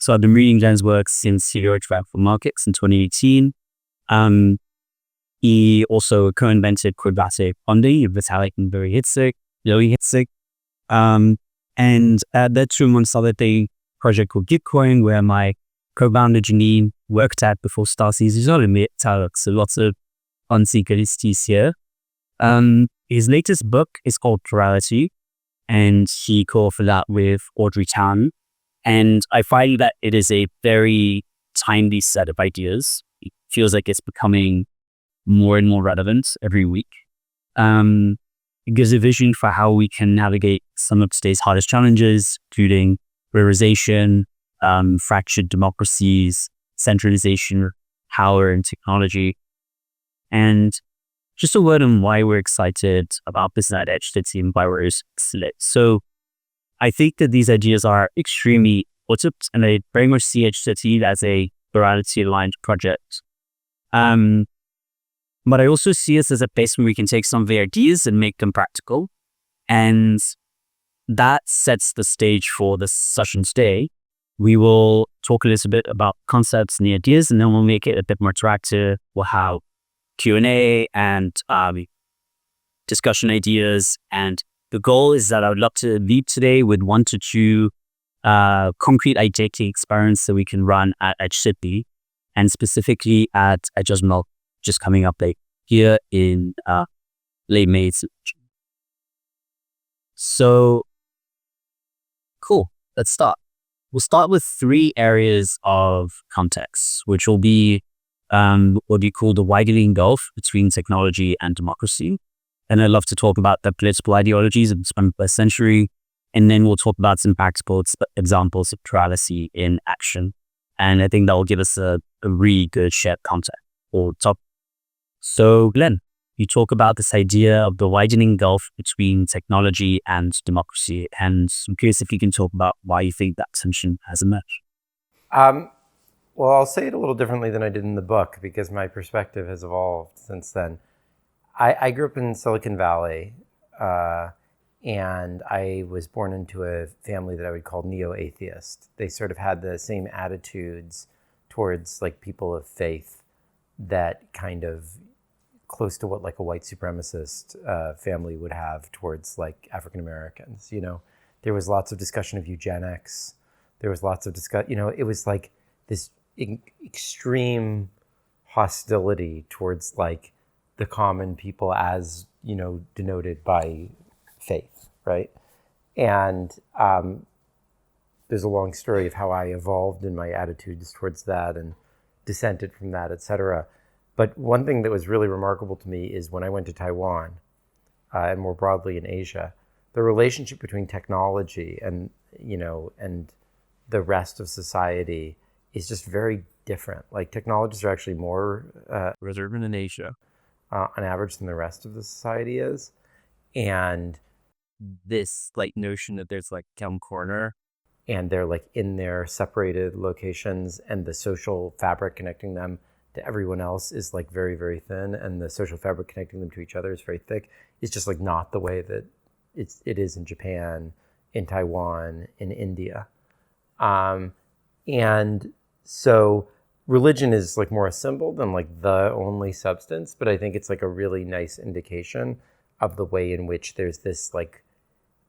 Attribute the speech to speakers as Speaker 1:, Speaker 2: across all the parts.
Speaker 1: So I've been reading Glen's work since he wrote Radical Markets in 2018. He also co-invented quadratic bonding, Vitalik and Lowy Hitzik. And that's true amongst other things, project called Gitcoin, where my co-founder Janine worked at before Star Season. So lots of fun synchronicities here. His latest book is called Plurality, and he co-authored that with Audrey Tan. And I find that it is a very timely set of ideas. It feels like it's becoming more and more relevant every week. It gives a vision for how we can navigate some of today's hardest challenges, including polarization, fractured democracies, centralization, power, and technology. And just a word on why we're excited about business at EdgeCity and why we're split. So I think that these ideas are extremely important, and I very much see EdgeCity as a plurality-aligned project. But I also see us as a place where we can take some of the ideas and make them practical. And that sets the stage for this session today. We will talk a little bit about concepts and the ideas, and then we'll make it a bit more interactive. We'll have Q&A and discussion ideas. And the goal is that I would love to leave today with 1 to 2 concrete idea experiments that we can run at EdgeCity, and specifically at GovZero, just coming up here in late May. So, cool. Let's start. We'll start with 3 areas of context, which will be what we call the widening gulf between technology and democracy. And I'd love to talk about the political ideologies of the 21st century. And then we'll talk about some practical examples of plurality in action. And I think that will give us a really good shared context or topic. So Glen, you talk about this idea of the widening gulf between technology and democracy. And I'm curious if you can talk about why you think that tension has emerged.
Speaker 2: Well, I'll say it a little differently than I did in the book because my perspective has evolved since then. I grew up in Silicon Valley, and I was born into a family that I would call neo-atheist. They sort of had the same attitudes towards like people of faith that kind of close to what like a white supremacist family would have towards like African Americans. You know, there was lots of discussion of eugenics. There was lots of it was like this extreme hostility towards like the common people as, denoted by faith, right? And there's a long story of how I evolved in my attitudes towards that and dissented from that, et cetera. But one thing that was really remarkable to me is when I went to Taiwan, and more broadly in Asia, the relationship between technology and the rest of society is just very different. Like technologists are actually more
Speaker 1: reserved in Asia,
Speaker 2: on average, than the rest of the society is, and
Speaker 1: this like notion that there's like one corner,
Speaker 2: and they're like in their separated locations, and the social fabric connecting them to everyone else is like very, very thin, and the social fabric connecting them to each other is very thick. It's just like not the way that it is in Japan, in Taiwan, in India. And so religion is like more a symbol than like the only substance, but I think it's like a really nice indication of the way in which there's this like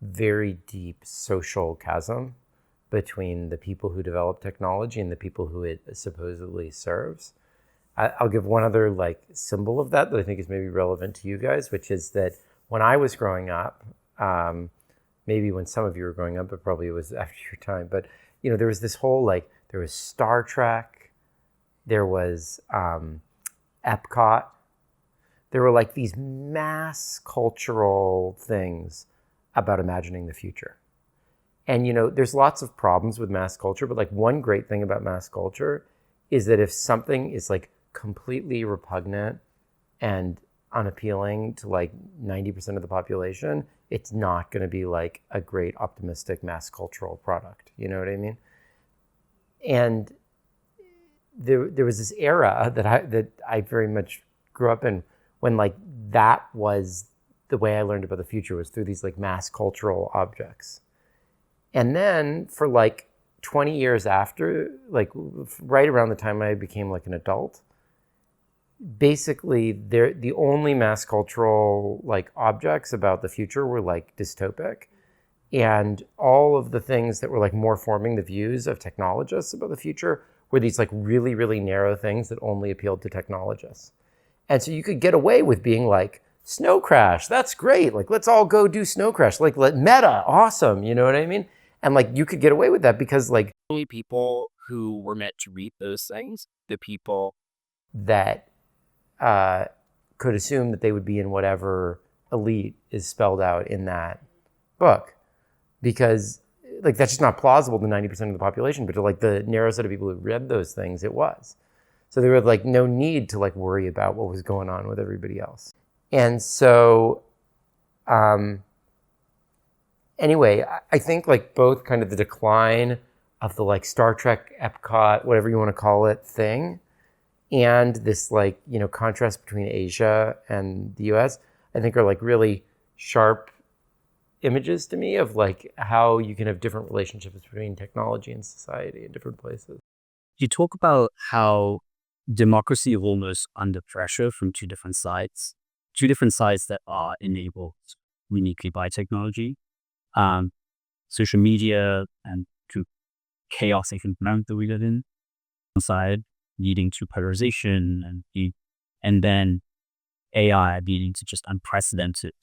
Speaker 2: very deep social chasm between the people who develop technology and the people who it supposedly serves. I'll give one other like symbol of that I think is maybe relevant to you guys, which is that when I was growing up, maybe when some of you were growing up, but probably it was after your time, but there was this whole like, there was Star Trek, there was Epcot, there were like these mass cultural things about imagining the future. And there's lots of problems with mass culture, but like one great thing about mass culture is that if something is like completely repugnant and unappealing to like 90% of the population, it's not going to be like a great optimistic mass cultural product. You know what I mean? And there was this era that I very much grew up in when like that was the way I learned about the future, was through these like mass cultural objects. And then for like 20 years after, like right around the time I became like an adult, basically the only mass cultural like objects about the future were like dystopic. And all of the things that were like more forming the views of technologists about the future were these like really, really narrow things that only appealed to technologists. And so you could get away with being like, snow crash, that's great. Like, let's all go do snow crash. Like, meta, awesome. You know what I mean? And like, you could get away with that because like
Speaker 3: only people who were meant to read those things, the people
Speaker 2: that could assume that they would be in whatever elite is spelled out in that book. Because like, that's just not plausible to 90% of the population, but to like the narrow set of people who read those things, it was. So there was like no need to like worry about what was going on with everybody else. And so, anyway, I think like both kind of the decline of the like Star Trek, Epcot, whatever you want to call it thing, and this like, you know, contrast between Asia and the US, I think are like really sharp images to me of like how you can have different relationships between technology and society in different places.
Speaker 1: You talk about how democracy is almost under pressure from two different sides that are enabled uniquely by technology. Social media and to chaotic environment that we live in, one side leading to polarization and then AI leading to just unprecedented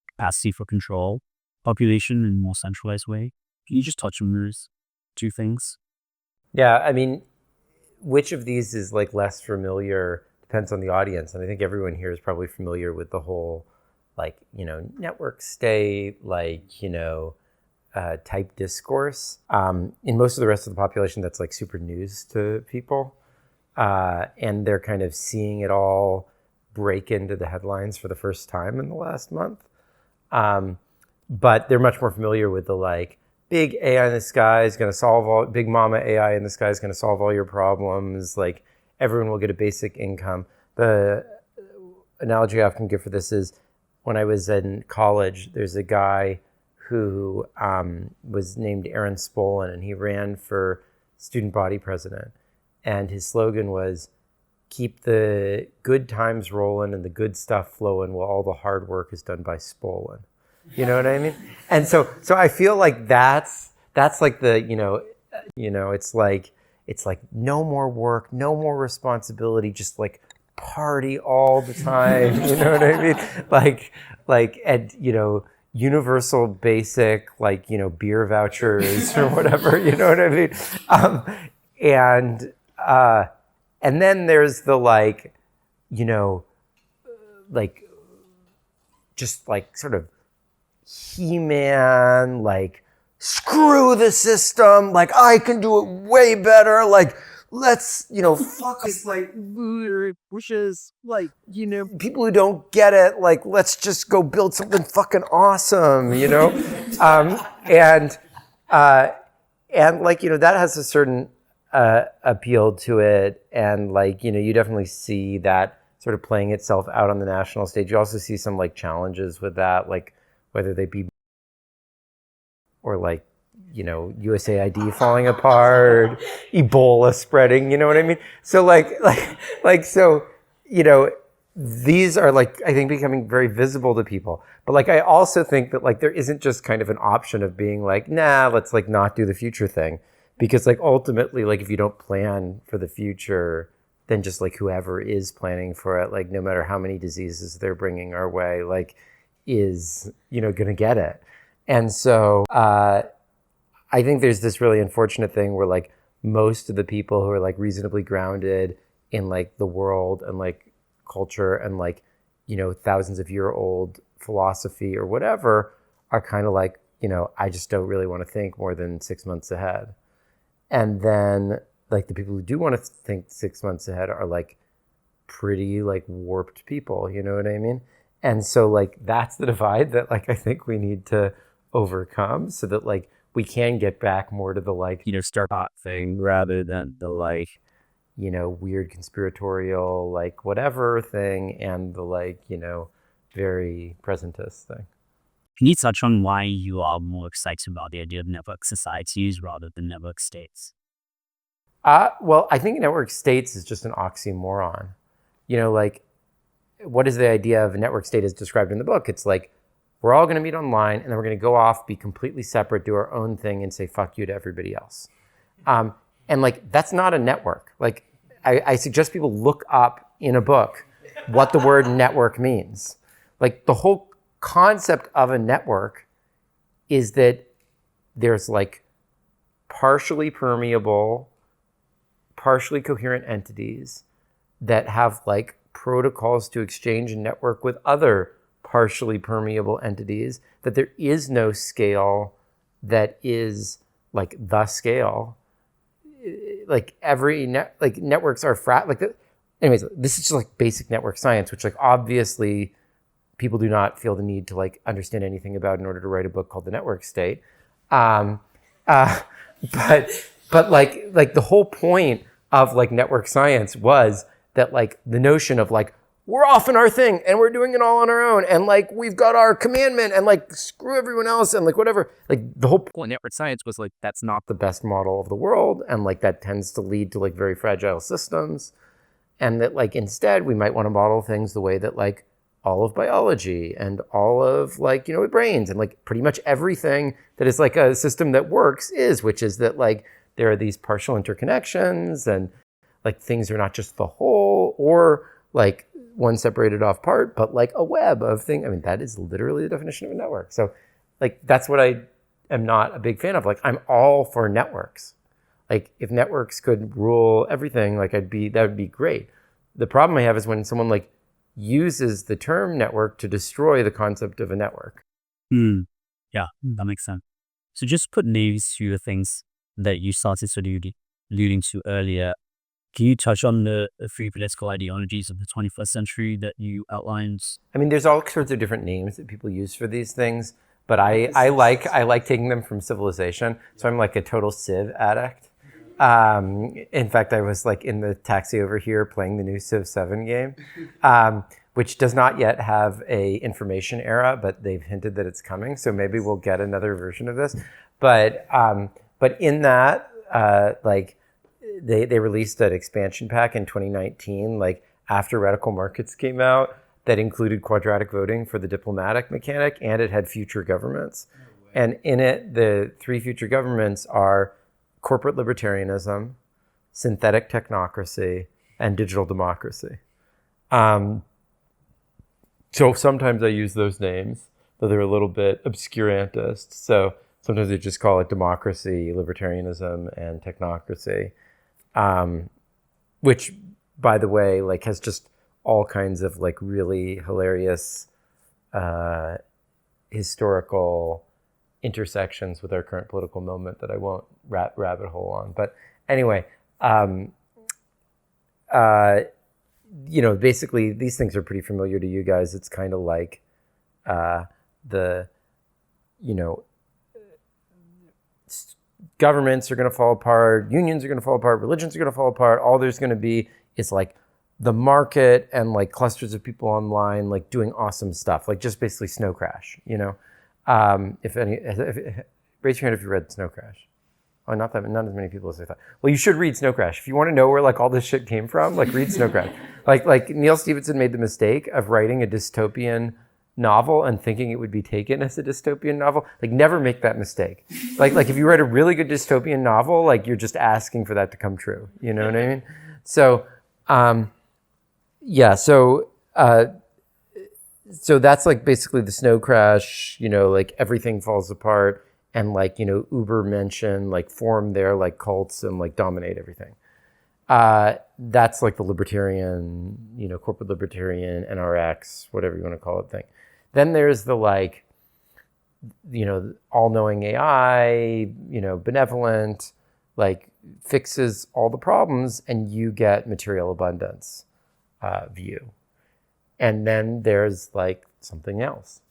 Speaker 1: capacity for control, population in a more centralized way. Can you just touch on those two things?
Speaker 2: Yeah, I mean, which of these is like less familiar depends on the audience. And I think everyone here is probably familiar with the whole, like, you know, network state, like, you know, type discourse. In most of the rest of the population, that's like super news to people. And they're kind of seeing it all break into the headlines for the first time in the last month. But they're much more familiar with the like, big AI in the sky is going to solve all, big mama AI in the sky is going to solve all your problems. Like, everyone will get a basic income. The analogy I often give for this is when I was in college, there's a guy who was named Aaron Spolin, and he ran for student body president. And his slogan was, keep the good times rolling and the good stuff flowing while all the hard work is done by Spolin. You know what I mean? And so I feel like that's like the, you know, it's like no more work, no more responsibility, just like party all the time. You know what I mean? Like, and, you know, universal basic, like, you know, beer vouchers or whatever, you know what I mean? And then there's the like, you know, like, just like sort of He-Man, like, screw the system, like, I can do it way better, like, let's, you know, fuck us, like,
Speaker 3: pushes, like, you know,
Speaker 2: people who don't get it, like, let's just go build something fucking awesome, you know? And like, you know, that has a certain appeal to it. And like, you know, you definitely see that sort of playing itself out on the national stage. You also see some like challenges with that, like whether they be or like, you know, USAID falling apart, Ebola spreading, you know what I mean? So so, you know, these are like, I think, becoming very visible to people. But like, I also think that like, there isn't just kind of an option of being like, nah, let's like not do the future thing. Because like, ultimately, like if you don't plan for the future, then just like whoever is planning for it, like no matter how many diseases they're bringing our way, like is, you know, gonna get it. And so I think there's this really unfortunate thing where like most of the people who are like reasonably grounded in like the world and like culture and like, you know, thousands of year old philosophy or whatever are kind of like, you know, I just don't really want to think more than 6 months ahead. And then like the people who do want to think 6 months ahead are like pretty like warped people, you know what I mean? And so like that's the divide that like I think we need to overcome so that like we can get back more to the like,
Speaker 1: You know, start hot thing rather than the like,
Speaker 2: you know, weird conspiratorial like whatever thing and the like, you know, very presentist thing.
Speaker 1: Can you touch on why you are more excited about the idea of network societies rather than network states?
Speaker 2: Well, I think network states is just an oxymoron. Like, what is the idea of a network state as described in the book? It's like, we're all going to meet online and then we're going to go off, be completely separate, do our own thing and say fuck you to everybody else. And like, that's not a network. Like, I suggest people look up in a book what the word network means. Like, the whole concept of a network is that there's like partially permeable, partially coherent entities that have like protocols to exchange and network with other partially permeable entities, that there is no scale that is like the scale. Like networks are anyways, this is just like basic network science, which like obviously people do not feel the need to like understand anything about in order to write a book called The Network State. But like the whole point of like network science was that like the notion of like, we're off in our thing and we're doing it all on our own. And like, we've got our commandment and like, screw everyone else and like, whatever. Like the whole
Speaker 3: Well, network science was like, that's not
Speaker 2: the best model of the world. And like, that tends to lead to like very fragile systems. And that like, instead we might want to model things the way that like all of biology and all of like, brains and like pretty much everything that is like a system that works is, which is that like, there are these partial interconnections and like things are not just the whole or like one separated off part, but like a web of things. I mean, that is literally the definition of a network. So like, that's what I am not a big fan of. Like, I'm all for networks. Like, if networks could rule everything, like that would be great. The problem I have is when someone like uses the term network to destroy the concept of a network.
Speaker 1: Yeah, that makes sense. So just put names to the things that you started sort of alluding to earlier. Can you touch on the three political ideologies of the 21st century that you outlined?
Speaker 2: I mean, there's all sorts of different names that people use for these things, but I like taking them from civilization. So I'm like a total Civ addict. In fact, I was like in the taxi over here playing the new Civ 7 game, which does not yet have a information era, but they've hinted that it's coming. So maybe we'll get another version of this. But in that, like, they released an expansion pack in 2019, like after Radical Markets came out, that included quadratic voting for the diplomatic mechanic, and it had future governments. And in it, the three future governments are corporate libertarianism, synthetic technocracy, and digital democracy. So sometimes I use those names, though they're a little bit obscurantist. So sometimes they just call it democracy, libertarianism, and technocracy. Which, by the way, like has just all kinds of like really hilarious historical intersections with our current political moment that I won't rabbit hole on. But anyway, basically these things are pretty familiar to you guys. It's kind of like governments are going to fall apart, unions are going to fall apart, religions are going to fall apart. All there's going to be is like the market and like clusters of people online, like doing awesome stuff, like just basically Snow Crash, raise your hand if you read Snow Crash. Oh, not as many people as I thought. Well, you should read Snow Crash. If you want to know where like all this shit came from, like read Snow Crash. Like Neil Stephenson made the mistake of writing a dystopian novel and thinking it would be taken as a dystopian novel. Like, never make that mistake. Like if you write a really good dystopian novel, like you're just asking for that to come true. You know what I mean? So, so that's like basically the Snow Crash. Like everything falls apart, and like Uber mention like form their like cults and like dominate everything. That's like the libertarian, corporate libertarian, NRX, whatever you want to call it thing. Then there's the like, all-knowing AI, benevolent, like fixes all the problems and you get material abundance view. And then there's like something else,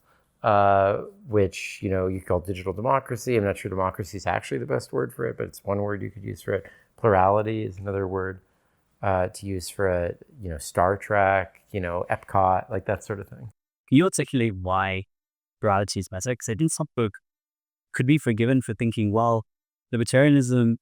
Speaker 2: which, you call digital democracy. I'm not sure democracy is actually the best word for it, but it's one word you could use for it. Plurality is another word to use for it. Star Trek, Epcot, like that sort of thing.
Speaker 1: Can you articulate why plurality is better, because I think some folk could be forgiven for thinking, well, libertarianism,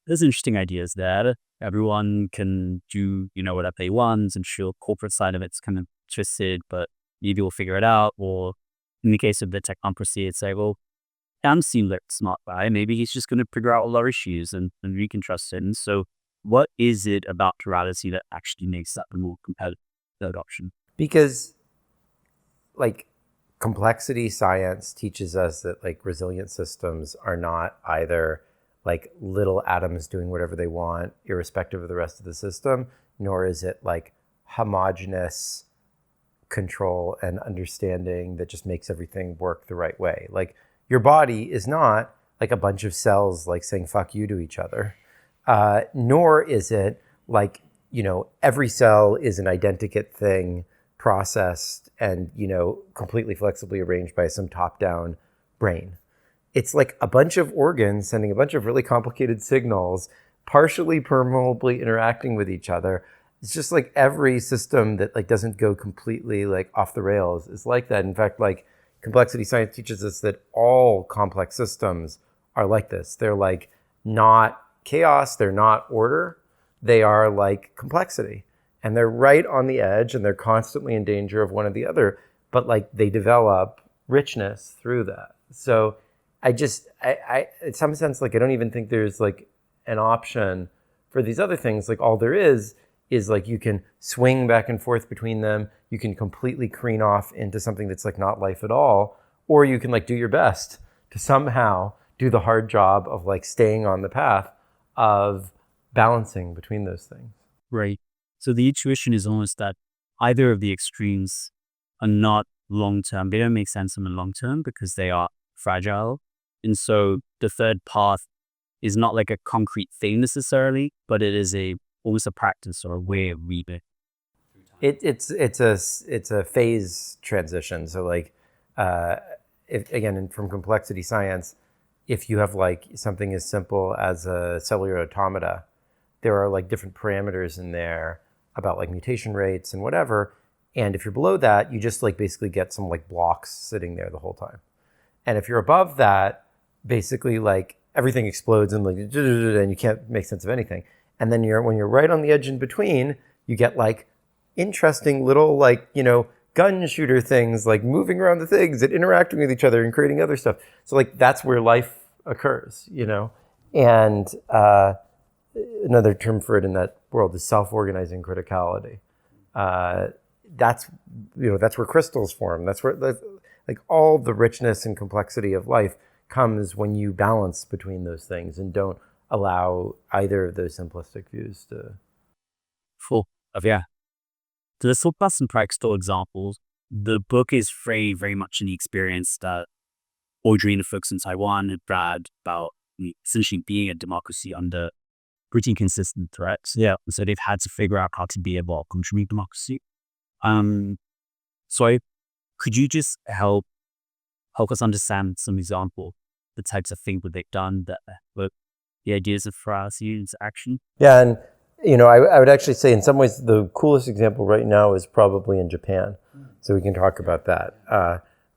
Speaker 1: there's interesting ideas there. Everyone can do, whatever they want, and sure, corporate side of it's kind of twisted, but maybe we'll figure it out. Or in the case of the technocracy, it's like, well, Dan seems like a smart guy. Maybe he's just going to figure out all our issues and we can trust it. And so what is it about plurality that actually makes that the more competitive option?
Speaker 2: Because like complexity science teaches us that like resilient systems are not either like little atoms doing whatever they want, irrespective of the rest of the system, nor is it like homogeneous control and understanding that just makes everything work the right way. Like your body is not like a bunch of cells like saying fuck you to each other, nor is it like, every cell is an identikit thing processed and, completely flexibly arranged by some top-down brain. It's like a bunch of organs sending a bunch of really complicated signals, partially permeably interacting with each other. It's just like every system that like doesn't go completely like off the rails is like that. In fact, like complexity science teaches us that all complex systems are like this. They're like not chaos, they're not order, they are like complexity. And they're right on the edge and they're constantly in danger of one or the other, but like they develop richness through that. So I in some sense, like I don't even think there's like an option for these other things. Like all there is like you can swing back and forth between them. You can completely careen off into something that's like not life at all, or you can like do your best to somehow do the hard job of like staying on the path of balancing between those things.
Speaker 1: Right. So the intuition is almost that either of the extremes are not long-term. They don't make sense in the long term because they are fragile. And so the third path is not like a concrete thing necessarily, but it is almost a practice or a way of reading.
Speaker 2: It's a phase transition. So like, from complexity science, if you have like something as simple as a cellular automata, there are like different parameters in there about like mutation rates and whatever. And if you're below that, you just like basically get some like blocks sitting there the whole time. And if you're above that, basically like everything explodes and like, and you can't make sense of anything. And then when you're right on the edge in between, you get like interesting little like, gun shooter things, like moving around the things and interacting with each other and creating other stuff. So like that's where life occurs, And another term for it in that world is self-organizing criticality. That's where crystals form. That's where like all the richness and complexity of life comes when you balance between those things and don't allow either of those simplistic views to.
Speaker 1: Full of, yeah. So let's talk about some practical examples. The book is very, very much in the experience that Audrey and the folks in Taiwan had Brad about essentially being a democracy under pretty consistent threats. Yeah. So they've had to figure out how to be a more contributing democracy. So could you just help us understand some example, the types of things that they've done that put the ideas of plurality into action?
Speaker 2: Yeah, and I would actually say in some ways the coolest example right now is probably in Japan. So we can talk about that.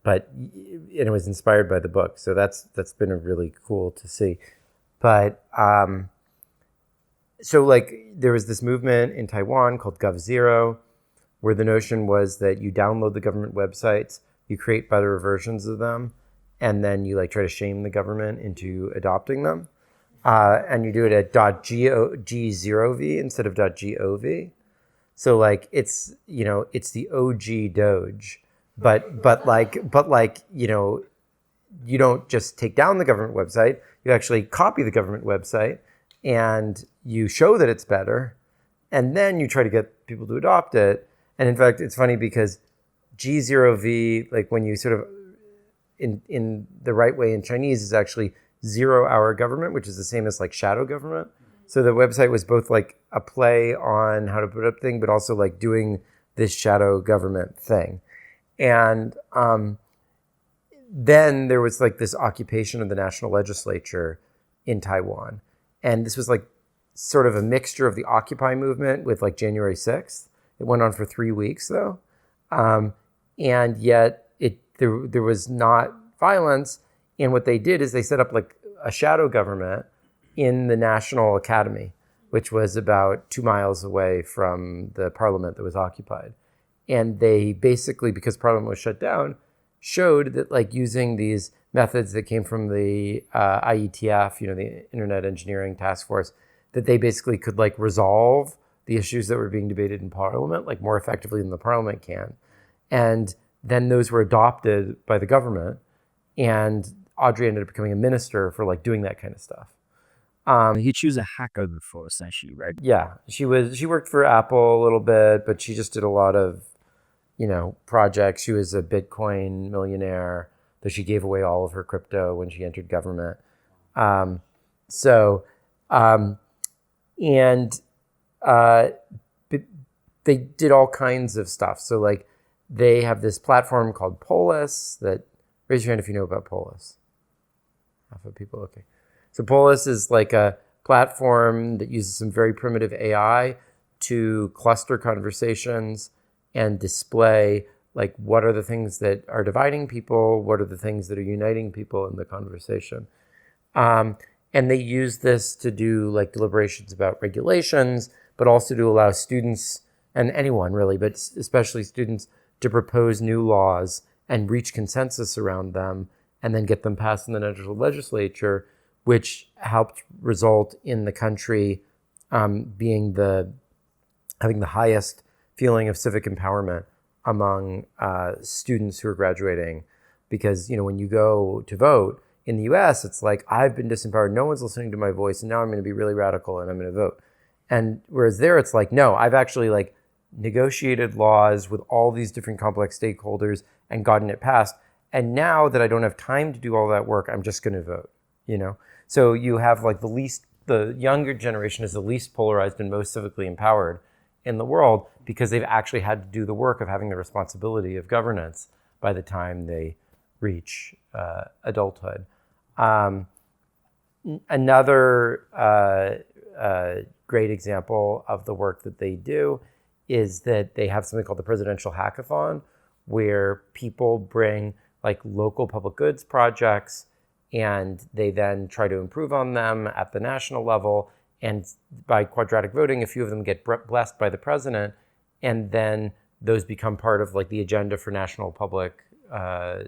Speaker 2: But it was inspired by the book, so that's been a really cool to see. But so like there was this movement in Taiwan called GovZero, where the notion was that you download the government websites, you create better versions of them, and then you like try to shame the government into adopting them. And you do it at .gzero.v instead of .gov. So like it's the OG Doge, but you don't just take down the government website. You actually copy the government website and you show that it's better, and then you try to get people to adopt it. And in fact, it's funny because G0V, like when you sort of in the right way in Chinese, is actually 0-hour government, which is the same as like shadow government. So the website was both like a play on how to put up thing, but also like doing this shadow government thing. And then there was like this occupation of the national legislature in Taiwan. And this was like sort of a mixture of the Occupy movement with like January 6th. It went on for 3 weeks though. And yet there was not violence. And what they did is they set up like a shadow government in the National Academy, which was about 2 miles away from the parliament that was occupied. And they basically, because parliament was shut down, showed that like using these methods that came from the IETF, the Internet Engineering Task Force, that they basically could like resolve the issues that were being debated in parliament like more effectively than the parliament can. And then those were adopted by the government, and Audrey ended up becoming a minister for like doing that kind of stuff.
Speaker 1: She was a hacker before, essentially, right?
Speaker 2: Yeah, she worked for Apple a little bit, but she just did a lot of, projects. She was a Bitcoin millionaire, though she gave away all of her crypto when she entered government. They did all kinds of stuff. So like they have this platform called Pol.is that, raise your hand if you know about Pol.is. Half of people, okay. So Pol.is is like a platform that uses some very primitive AI to cluster conversations and display like what are the things that are dividing people, what are the things that are uniting people in the conversation. And they use this to do like deliberations about regulations, but also to allow students, and anyone really, but especially students, to propose new laws and reach consensus around them and then get them passed in the national legislature, which helped result in the country having the highest feeling of civic empowerment among students who are graduating. Because, when you go to vote in the US, it's like, I've been disempowered, no one's listening to my voice, and now I'm going to be really radical and I'm going to vote. And whereas there, it's like, no, I've actually like negotiated laws with all these different complex stakeholders and gotten it passed. And now that I don't have time to do all that work, I'm just going to vote, So you have like the younger generation is the least polarized and most civically empowered in the world because they've actually had to do the work of having the responsibility of governance by the time they reach adulthood. Another great example of the work that they do is that they have something called the Presidential Hackathon, where people bring like local public goods projects and they then try to improve on them at the national level. And by quadratic voting, a few of them get blessed by the president, and then those become part of like the agenda for national public,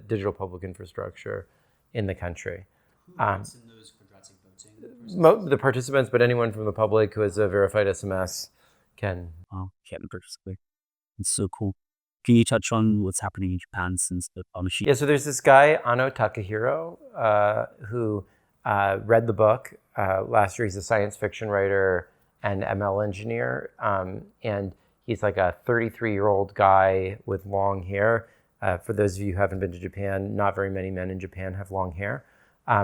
Speaker 2: digital public infrastructure in the country.
Speaker 1: Who votes in those quadratic voting?
Speaker 2: The participants, but anyone from the public who has a verified SMS can
Speaker 1: participate. It's so cool. Can you touch on what's happening in Japan since the partnership?
Speaker 2: Yeah, so there's this guy, Ano Takahiro, who read the book last year. He's a science fiction writer and ML engineer. And he's like a 33-year-old guy with long hair. For those of you who haven't been to Japan, not very many men in Japan have long hair.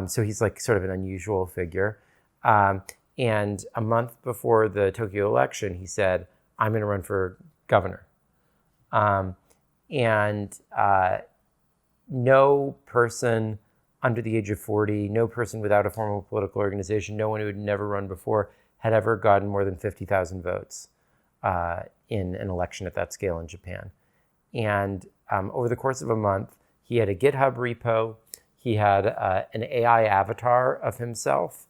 Speaker 2: So he's like sort of an unusual figure. And a month before the Tokyo election, he said, I'm going to run for governor. No person under the age of 40, no person without a formal political organization, no one who had never run before had ever gotten more than 50,000 votes in an election at that scale in Japan. And over the course of a month, he had a GitHub repo, he had an AI avatar of himself,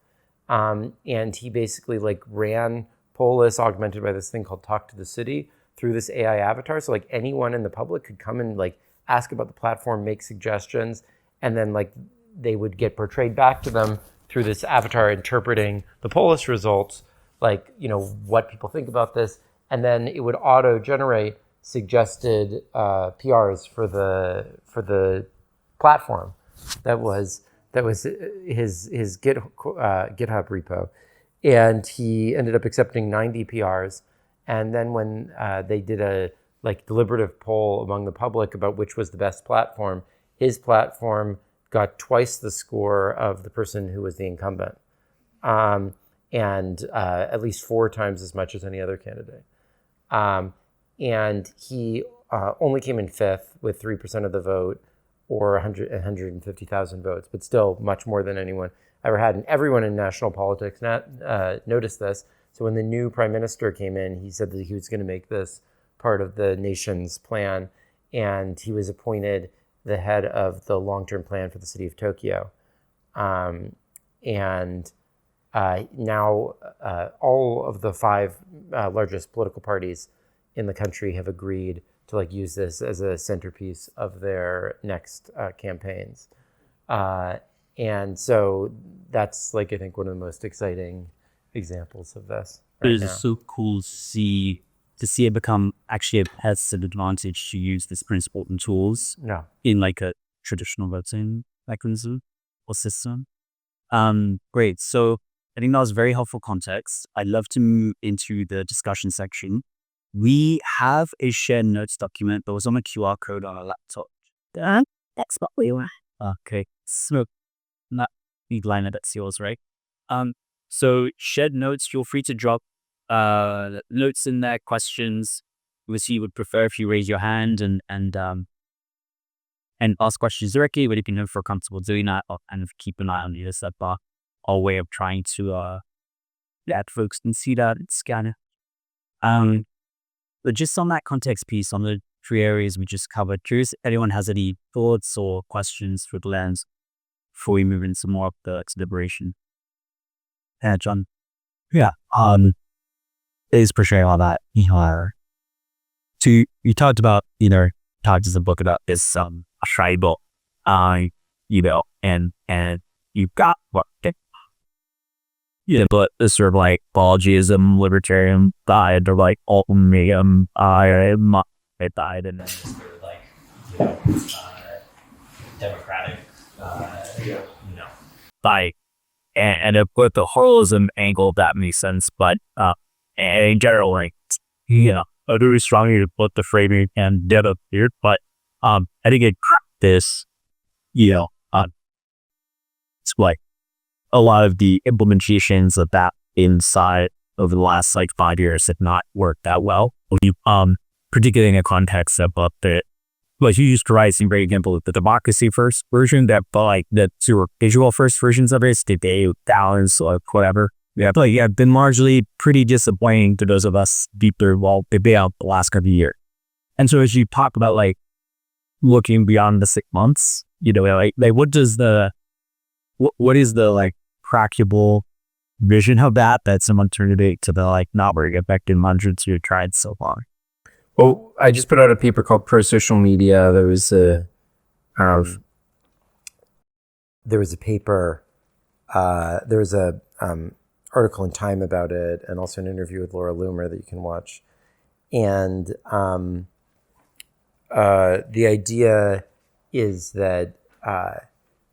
Speaker 2: and he basically like ran Pol.is augmented by this thing called Talk to the City through this AI avatar. So like anyone in the public could come and like ask about the platform, make suggestions, and then like they would get portrayed back to them through this avatar interpreting the Pol.is results, like, what people think about this. And then it would auto-generate suggested PRs for the platform. That was his GitHub repo. And he ended up accepting 90 PRs. And then when they did a like deliberative poll among the public about which was the best platform, his platform got twice the score of the person who was the incumbent, and at least 4 times as much as any other candidate. And he only came in 5th with 3% of the vote, or 150,000 votes, but still much more than anyone ever had. And everyone in national politics noticed this. So when the new prime minister came in, he said that he was going to make this part of the nation's plan. And he was appointed the head of the long-term plan for the city of Tokyo. And now all of the 5 largest political parties in the country have agreed to like use this as a centerpiece of their next campaigns. And so that's like, I think, one of the most exciting examples of this right
Speaker 1: It
Speaker 2: now.
Speaker 1: is so cool to see it become actually a competitive advantage to use this principle and tools
Speaker 2: Yeah.
Speaker 1: in like a traditional voting mechanism or system. Great. So I think that was very helpful context. I'd love to move into the discussion section. We have a shared notes document that was on a QR code on our laptop. That's what we were. Okay. So not need line that's yours, right? So shared notes, feel free to drop notes in there, questions, which you would prefer if you raise your hand and ask questions directly, but if you know if you're comfortable doing that, and keep an eye on the other side bar. Our way of trying to let folks can see that and scan it. But just on that context piece, on the 3 areas we just covered, curious if anyone has any thoughts or questions for Glenn's before we move into more of the deliberation. Yeah, John. Yeah. Is portraying all that. So you talked about, talked as a book about this tribal, and you've got what? Yeah, but this sort of like Pol.ism, libertarian side, or like ultimism, side, and then this sort of like democratic, side. And with the holism angle, that makes sense. But and in general, like, I do strongly to put the framing and data here. But I think this, it's like a lot of the implementations of that inside over the last like 5 years have not worked that well. Particularly in a context of the, like you used to write some great example of the democracy first version, that but like the sort of visual first versions of it, debate, balance, or whatever. Yeah, but yeah, been largely pretty disappointing to those of us deeper while debate out the last couple of years. And so as you talk about like looking beyond the 6 months, like what does what is the like practicable vision of that that's an alternative to the like not very effective hundreds you've tried so far?
Speaker 2: Well, I just put out a paper called Pro Social Media. There was a paper, there was a article in Time about it, and also an interview with Laura Loomer that you can watch. And the idea is that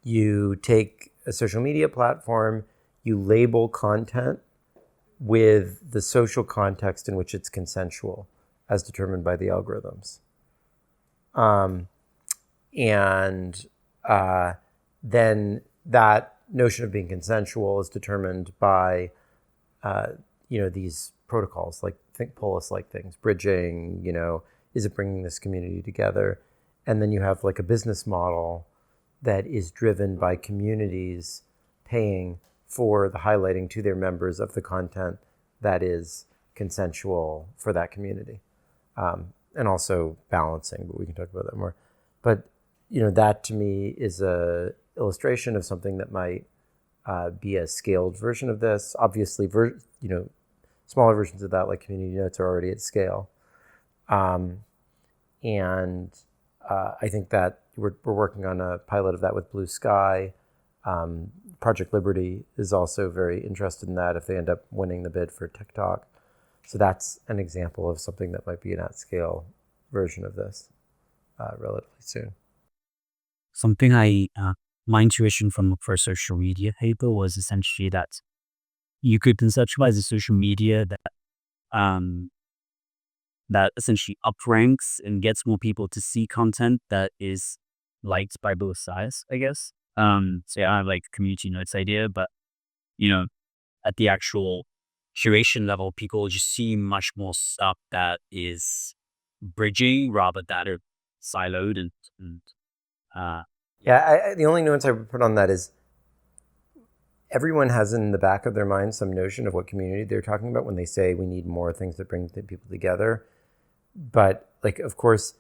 Speaker 2: you take a social media platform, you label content with the social context in which it's consensual, as determined by the algorithms. Then that notion of being consensual is determined by, these protocols, like think Pol.is like things, bridging, is it bringing this community together? And then you have like a business model that is driven by communities paying for the highlighting to their members of the content that is consensual for that community. And also balancing, but we can talk about that more. But, that to me is a illustration of something that might be a scaled version of this. Obviously, smaller versions of that, like community notes, are already at scale. I think that we're working on a pilot of that with Blue Sky. Project Liberty is also very interested in that if they end up winning the bid for TikTok. So that's an example of something that might be an at-scale version of this relatively soon.
Speaker 1: Something my intuition from the first social media paper was essentially that you could conceptualize a social media that essentially upranks and gets more people to see content that is liked by both sides, I guess. So yeah, I have like community notes idea, but at the actual curation level, people just see much more stuff that is bridging rather than are siloed and
Speaker 2: the only nuance I would put on that is everyone has in the back of their mind some notion of what community they're talking about when they say we need more things that bring people together. But like, of course,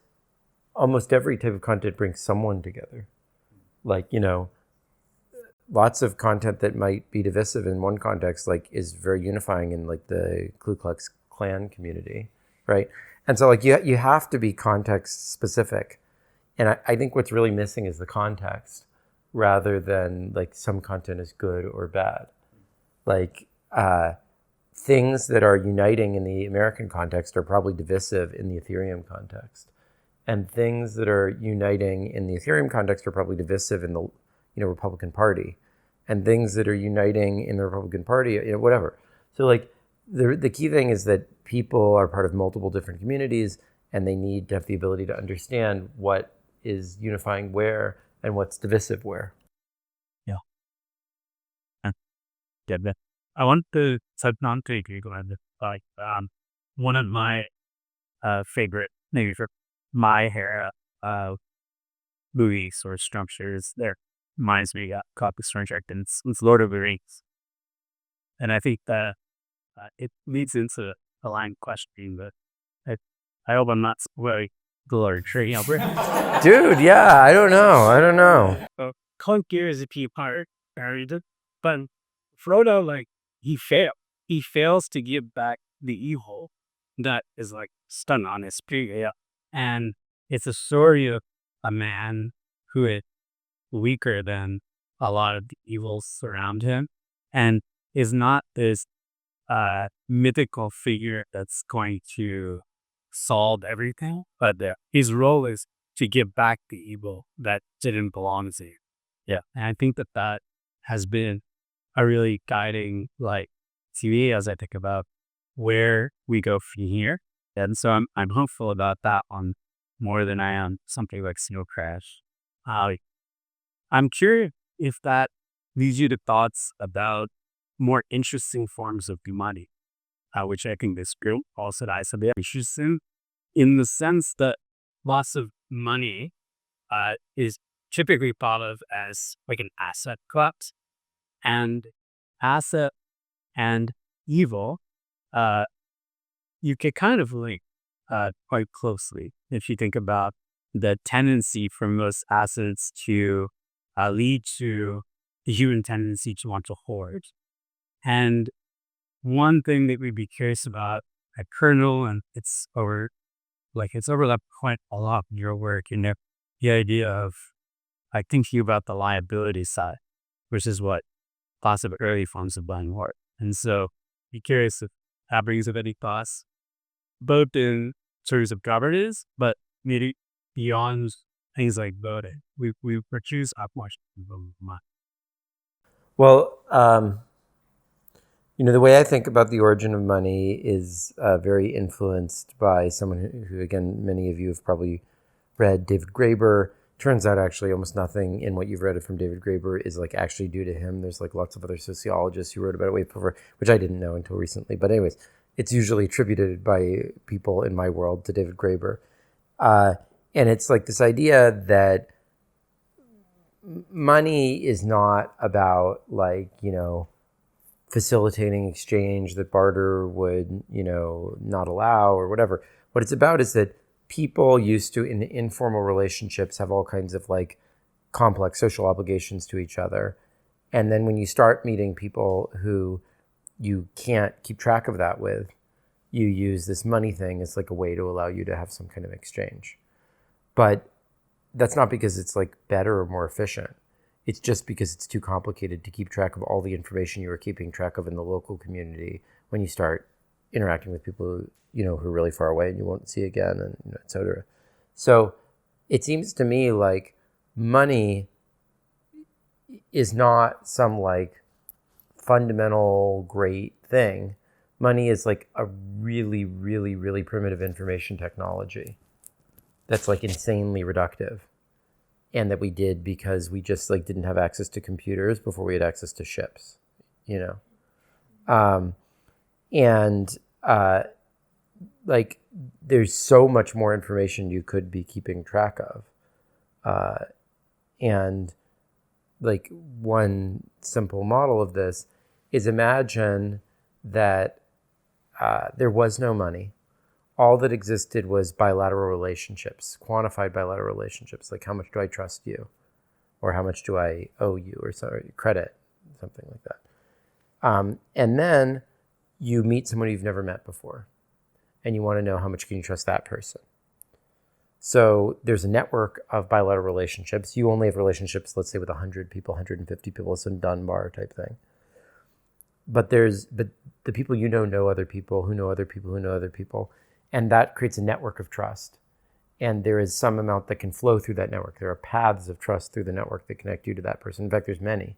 Speaker 2: almost every type of content brings someone together. Like, lots of content that might be divisive in one context, like, is very unifying in like the Ku Klux Klan community, right? And so like you have to be context specific. And I think what's really missing is the context rather than like some content is good or bad. Like things that are uniting in the American context are probably divisive in the Ethereum context. And things that are uniting in the Ethereum context are probably divisive in the Republican Party. And things that are uniting in the Republican Party, whatever. So like the key thing is that people are part of multiple different communities and they need to have the ability to understand what is unifying where and what's divisive where.
Speaker 1: Yeah. Get that. I want to touch on to agree on this. Like one of my favorite, maybe for my era, movies or structures there reminds me of Copy Stranger and it's Lord of the Rings. And I think that it leads into a line questioning, but I hope I'm not spoiling the Lord of the Rings.
Speaker 2: Dude, yeah, I don't know.
Speaker 3: Clunkier is a key part, but Frodo, like, he fails to give back the evil that is like stunned on his spirit. And it's a story of a man who is weaker than a lot of the evils around him and is not this mythical figure that's going to solve everything, but his role is to give back the evil that didn't belong to you. Yeah, and I think that has been a really guiding like TV as I think about where we go from here. And so I'm hopeful about that one more than I am something like Snow Crash. I'm curious if that leads you to thoughts about more interesting forms of money, which I think this group also has a bit interesting in the sense that lots of money is typically thought of as like an asset class, and asset and evil, you can kind of link quite closely if you think about the tendency for most assets to lead to the human tendency to want to hoard. And one thing that we'd be curious about at Kernel, and it's overlapped quite a lot in your work, the idea of like thinking about the liability side, which is what lots of early forms of buying were. And so be curious if that brings up any thoughts, both in terms of governance, but maybe beyond things like voting. We produce up much.
Speaker 2: Well, the way I think about the origin of money is very influenced by someone who, again, many of you have probably read, David Graeber. Turns out actually almost nothing in what you've read from David Graeber is like actually due to him. There's like lots of other sociologists who wrote about it way before, which I didn't know until recently. But anyways, it's usually attributed by people in my world to David Graeber. And it's like this idea that money is not about like, facilitating exchange that barter would, not allow or whatever. What it's about is that people used to, in informal relationships, have all kinds of like complex social obligations to each other. And then when you start meeting people who you can't keep track of that with, you use this money thing as like a way to allow you to have some kind of exchange. But that's not because it's like better or more efficient. It's just because it's too complicated to keep track of all the information you were keeping track of in the local community when you start interacting with people who are really far away and you won't see again, and et cetera. So it seems to me like money is not some like fundamental great thing. Money is like a really, really, really primitive information technology that's like insanely reductive, and that we did because we just like didn't have access to computers before we had access to ships, like there's so much more information you could be keeping track of. And like one simple model of this is imagine that there was no money. all that existed was bilateral relationships, quantified bilateral relationships, like how much do I trust you, or how much do I owe you, or sorry, credit, something like that. And then you meet someone you've never met before, and you want to know how much can you trust that person. So there's a network of bilateral relationships. You only have relationships, let's say, with 100 people, 150 people, some Dunbar type thing. But the people you know other people who know other people who know other people, and that creates a network of trust. And there is some amount that can flow through that network. There are paths of trust through the network that connect you to that person. In fact, there's many.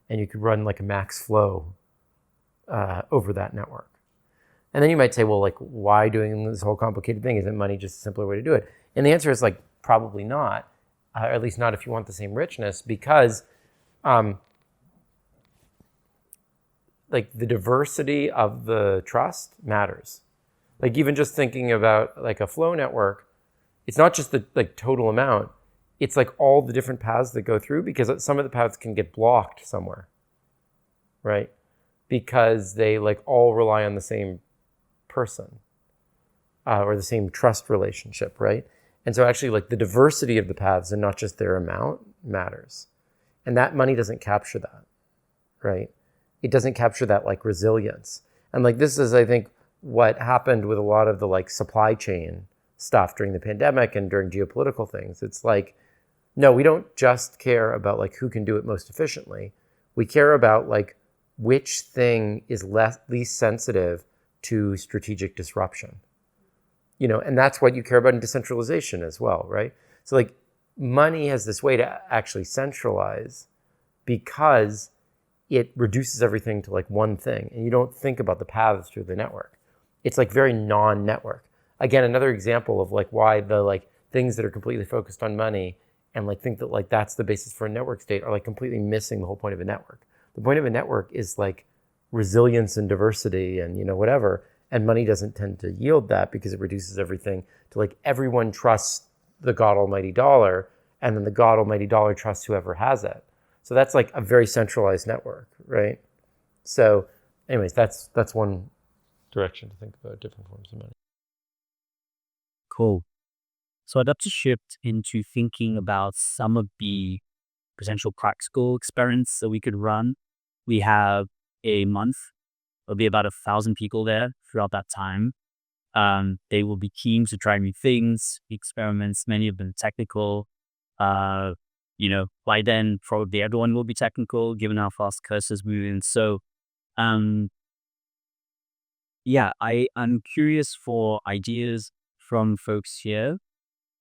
Speaker 2: And you could run like a max flow over that network. And then you might say, well, like, why doing this whole complicated thing? Isn't money just a simpler way to do it? And the answer is like, probably not, or at least not if you want the same richness, because like the diversity of the trust matters. Like even just thinking about like a flow network, it's not just the like total amount, it's like all the different paths that go through, because some of the paths can get blocked somewhere, right? Because they like all rely on the same person or the same trust relationship, right? And so actually like the diversity of the paths and not just their amount matters. And that money doesn't capture that, right? It doesn't capture that like resilience. And like this is, I think, what happened with a lot of the like supply chain stuff during the pandemic and during geopolitical things. It's like, no, we don't just care about like who can do it most efficiently. We care about like which thing is least sensitive to strategic disruption. You know, and that's what you care about in decentralization as well, right? So like money has this way to actually centralize because it reduces everything to like one thing, and you don't think about the paths through the network. It's like very non-network. Again, another example of like why the like things that are completely focused on money and like think that like that's the basis for a network state are like completely missing the whole point of a network. The point of a network is like resilience and diversity and, you know, whatever. And money doesn't tend to yield that because it reduces everything to like everyone trusts the God Almighty dollar, and then the God Almighty dollar trusts whoever has it. So that's like a very centralized network, right? So anyways, that's one direction to think about different forms of money.
Speaker 1: Cool. So I'd love to shift into thinking about some of the potential practical experiments that we could run. We have a month. There'll be about 1,000 people there throughout that time. They will be keen to try new things, experiments, many of them technical. You know, by then, probably everyone will be technical, given how fast Kosters moving. So, yeah, I'm curious for ideas from folks here,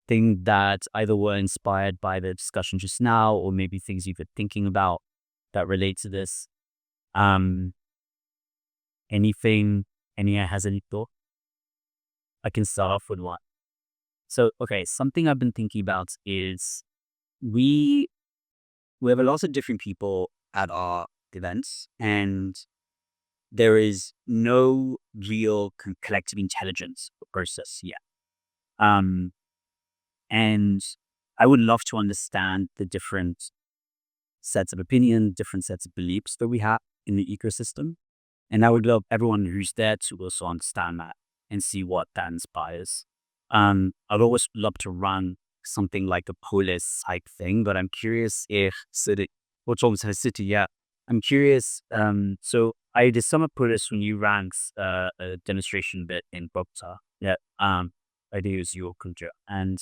Speaker 1: things that either were inspired by the discussion just now, or maybe things you've been thinking about that relate to this. Anyone has any thought? I can start off with one. So, okay, something I've been thinking about is we have a lot of different people at our events, and there is no real collective intelligence process yet. And I would love to understand the different sets of opinion, different sets of beliefs that we have in the ecosystem. And I would love everyone who's there to also understand that and see what that inspires. I'd always love to run something like a Pol.is type thing, but I'm curious if Civic, what's almost a city, yeah. I'm curious. So I did some of Pol.is when you ran a demonstration bit in Bogota. Yeah. I do use your culture. And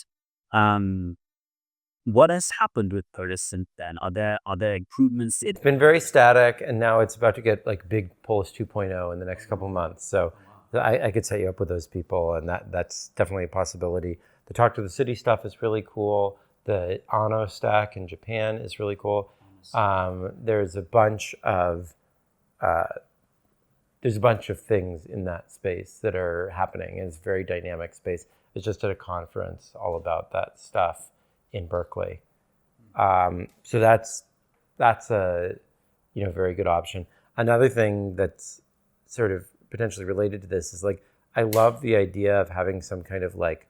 Speaker 1: what has happened with Pol.is since then? Are there improvements?
Speaker 2: It's been very static, and now it's about to get like big Pol.is 2.0 in the next couple of months. So I could set you up with those people, and that's definitely a possibility. The Talk to the City stuff is really cool. The Ano stack in Japan is really cool. There's a bunch of things in that space that are happening. It's a very dynamic space. It's just at a conference all about that stuff in Berkeley. So that's a very good option. Another thing that's sort of potentially related to this is like I love the idea of having some kind of like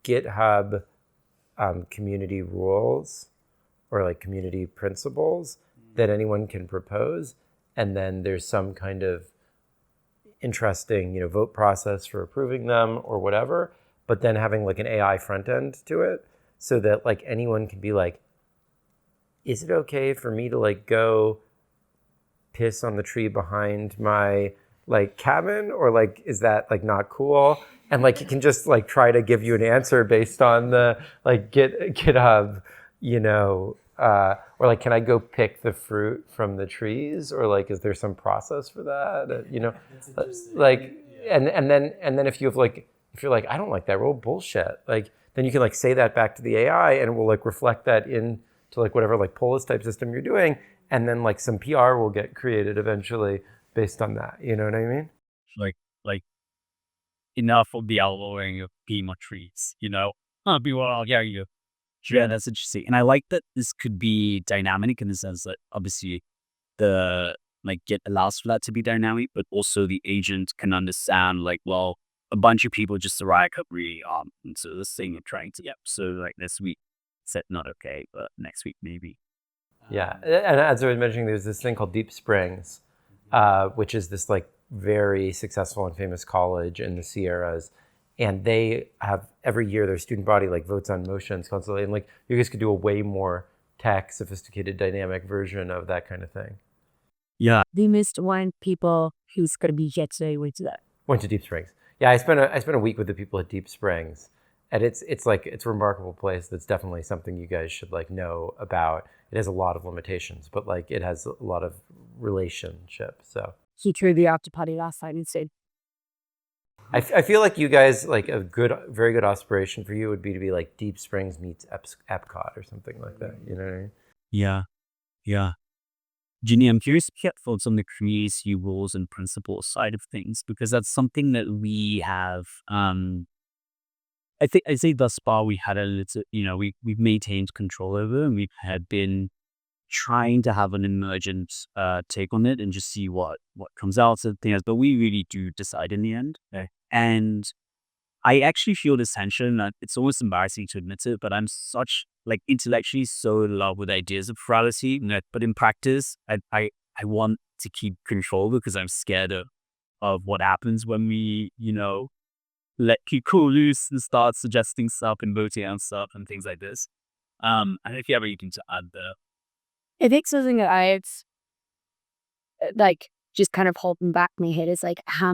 Speaker 2: GitHub community rules or like community principles that anyone can propose, and then there's some kind of interesting, vote process for approving them or whatever, but then having like an AI front end to it so that like anyone can be like, is it okay for me to like go piss on the tree behind my like cabin, or like is that like not cool? And like it can just like try to give you an answer based on the like GitHub, or like, can I go pick the fruit from the trees, or like is there some process for that? Like and then if you're like, I don't like that rule, bullshit, like then you can like say that back to the AI and it will like reflect that into like whatever like Pol.is type system you're doing, and then like some PR will get created eventually based on that. You know what I mean?
Speaker 3: Like enough of the outlawing of Pima trees, People are, yeah,
Speaker 1: that's interesting. And I like that this could be dynamic in the sense that obviously the like Git allows for that to be dynamic, but also the agent can understand like, well, a bunch of people just arrived really into this thing and trying to, so like this week said not okay, but next week maybe.
Speaker 2: Yeah, and as I was mentioning, there's this thing called Deep Springs, which is this like very successful and famous college in the Sierras, and they have every year their student body like votes on motions constantly, and like you guys could do a way more tech, sophisticated, dynamic version of that kind of thing.
Speaker 1: Yeah,
Speaker 4: The most one people who's going to be here today went to that.
Speaker 2: Went to Deep Springs. Yeah, I spent a week with the people at Deep Springs, and it's a remarkable place. That's definitely something you guys should like know about. It has a lot of limitations, but like it has a lot of relationship. So
Speaker 4: He threw the after party last night and said,
Speaker 2: I feel like you guys, like a very good aspiration for you would be to be like Deep Springs meets Epcot or something like that. You know what I mean?
Speaker 1: Yeah. Ginny, I'm curious to get thoughts on the community rules and principles side of things, because that's something that we have. I say thus far we had a little, we've maintained control over, and we had been trying to have an emergent take on it and just see what comes out of things. But we really do decide in the end. Okay. And I actually feel this tension that it's almost embarrassing to admit it, but I'm such like intellectually so in love with ideas of plurality, but in practice, I want to keep control because I'm scared of what happens when we, let people loose and start suggesting stuff and voting on stuff and things like this. And if you have anything to add there.
Speaker 4: I think something that I've like just kind of holding back my head is like how